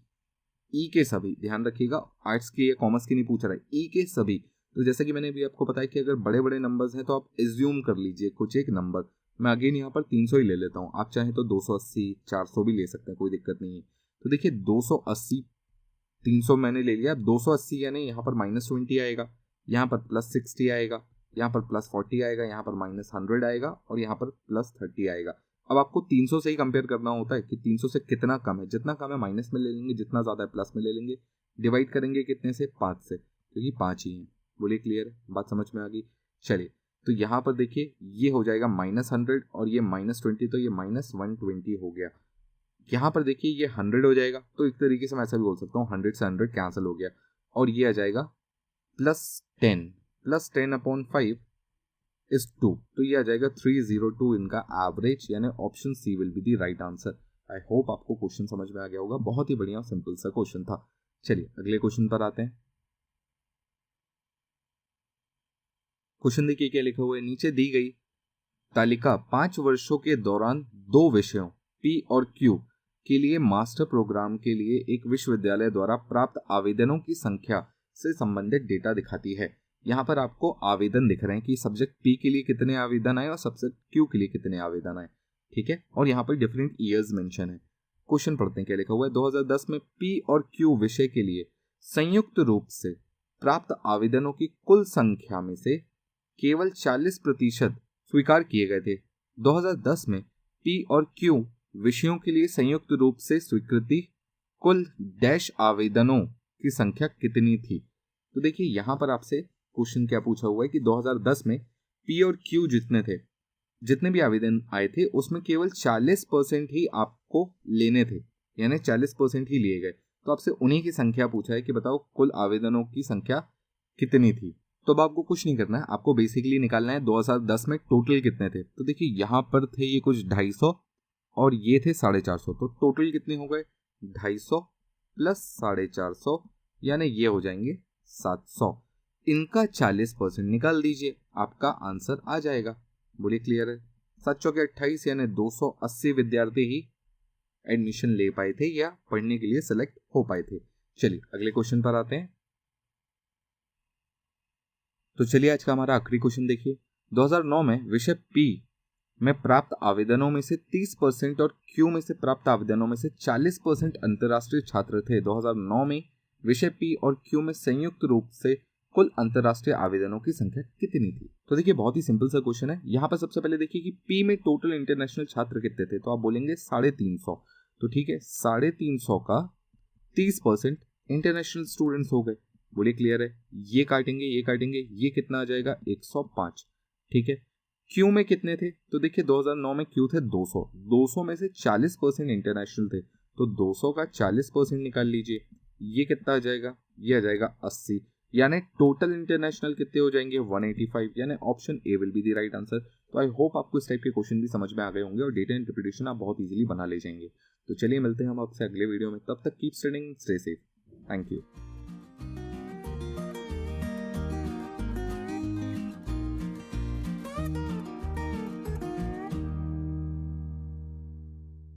ई के सभी, ध्यान रखिएगा, आर्ट्स की या कॉमर्स की नहीं पूछ रहा है, ई के सभी। तो जैसे कि मैंने भी आपको बताया कि अगर बड़े बड़े नंबर्स हैं तो आप एज्यूम कर लीजिए कुछ एक नंबर। मैं अगेन यहाँ पर 300 ही ले लेता हूँ, आप चाहें तो 280 400 भी ले सकते हैं, कोई दिक्कत नहीं है। तो देखिए 280, 300 मैंने ले लिया, 280 यानी यहाँ पर -20 आएगा, यहाँ पर +60 आएगा, यहाँ पर +40 आएगा, यहाँ पर -100 आएगा और यहाँ पर +30 आएगा। अब आपको 300 से ही कंपेयर करना होता है कि 300 से कितना कम है, जितना कम है माइनस में ले लेंगे, जितना ज़्यादा है प्लस में ले लेंगे। डिवाइड करेंगे कितने से, 5 से, क्योंकि 5 ही हैं। बोलिए क्लियर है, बात समझ में आ गई। चलिए तो यहाँ पर देखिए ये हो जाएगा -100 और ये -20, तो ये -120 हो गया। यहाँ पर देखिए ये 100 हो जाएगा, तो एक तरीके से मैं ऐसा भी बोल सकता हूँ 100 से 100 कैंसिल हो गया और ये आ जाएगा +10/5 is 2, तो ये आ जाएगा 302 इनका एवरेज, यानी option C will be the right answer. I hope आपको क्वेश्चन समझ में आ गया होगा, बहुत ही बढ़िया सिंपल सा क्वेश्चन था। चलिए अगले क्वेश्चन पर आते हैं। क्वेश्चन देखिए क्या लिखा हुआ है, नीचे दी गई तालिका 5 वर्षों के दौरान 2 विषयों पी और क्यू के लिए मास्टर प्रोग्राम के लिए एक विश्वविद्यालय द्वारा प्राप्त आवेदनों की संख्या से संबंधित डेटा दिखाती है। यहाँ पर आपको आवेदन दिख रहे हैं कि सब्जेक्ट पी के लिए कितने आवेदन आए और सब्जेक्ट क्यू के लिए कितने आवेदन आए। ठीक है, और यहाँ पर डिफरेंट ईयर्स मेंशन है। क्वेश्चन पढ़ते हैं क्या लिखा हुआ है, 2010 में पी और क्यू विषय के लिए संयुक्त रूप से प्राप्त आवेदनों की कुल संख्या में से केवल 40% स्वीकार किए गए थे। 2010 में पी और क्यू विषयों के लिए संयुक्त रूप से स्वीकृति कुल डैश आवेदनों की संख्या कितनी थी। तो देखिए यहाँ पर आपसे क्वेश्चन क्या पूछा हुआ है कि 2010 में पी और क्यू जितने थे, जितने भी आवेदन आए थे उसमें केवल 40% ही आपको लेने थे, यानी 40% ही लिए गए। तो आपसे उन्हीं की संख्या पूछा है कि बताओ कुल आवेदनों की संख्या कितनी थी। तो अब आपको कुछ नहीं करना है, आपको बेसिकली निकालना है 2010 में टोटल कितने थे। तो देखिए यहाँ पर थे ये कुछ 250 और ये थे 450, तो टोटल कितने हो गए 250 + 450, यानी ये हो जाएंगे 700। इनका 40% निकाल दीजिए, आपका आंसर आ जाएगा। बोलिए क्लियर है। 7 चौके 28, यानी 280 विद्यार्थी ही एडमिशन ले पाए थे या पढ़ने के लिए सिलेक्ट हो पाए थे। चलिए अगले क्वेश्चन पर आते हैं। तो चलिए आज का हमारा आखिरी क्वेश्चन देखिए, 2009 में विषय पी में प्राप्त आवेदनों में से 30% और क्यू में से प्राप्त आवेदनों में से 40% अंतर्राष्ट्रीय छात्र थे। 2009 में विषय पी और क्यू में संयुक्त रूप से कुल अंतर्राष्ट्रीय आवेदनों की संख्या कितनी थी। तो देखिए बहुत ही सिंपल सा क्वेश्चन है। यहाँ पर सबसे पहले देखिए कि पी में टोटल इंटरनेशनल छात्र कितने थे, तो आप बोलेंगे 350। तो ठीक है, 350 का 30% इंटरनेशनल स्टूडेंट्स हो गए। बोलिए क्लियर है? ये काटेंगे, ये कितना आ जाएगा 105। ठीक है, क्यू में कितने थे? तो देखिए 2009 में क्यू थे 200, 200 में से 40% इंटरनेशनल थे, तो 200 का 40% निकाल लीजिए, ये कितना आ जाएगा? ये आ जाएगा 80। यानी टोटल इंटरनेशनल कितने हो जाएंगे? 185। यानी option A will be the right answer. तो आई होप आपको इस टाइप के क्वेश्चन भी समझ में आ गए होंगे और डेटा इंटरप्रिटेशन आप बहुत इजीली बना ले जाएंगे। तो चलिए मिलते हैं हम आपसे अगले वीडियो में, तब तक keep studying, stay safe, thank you.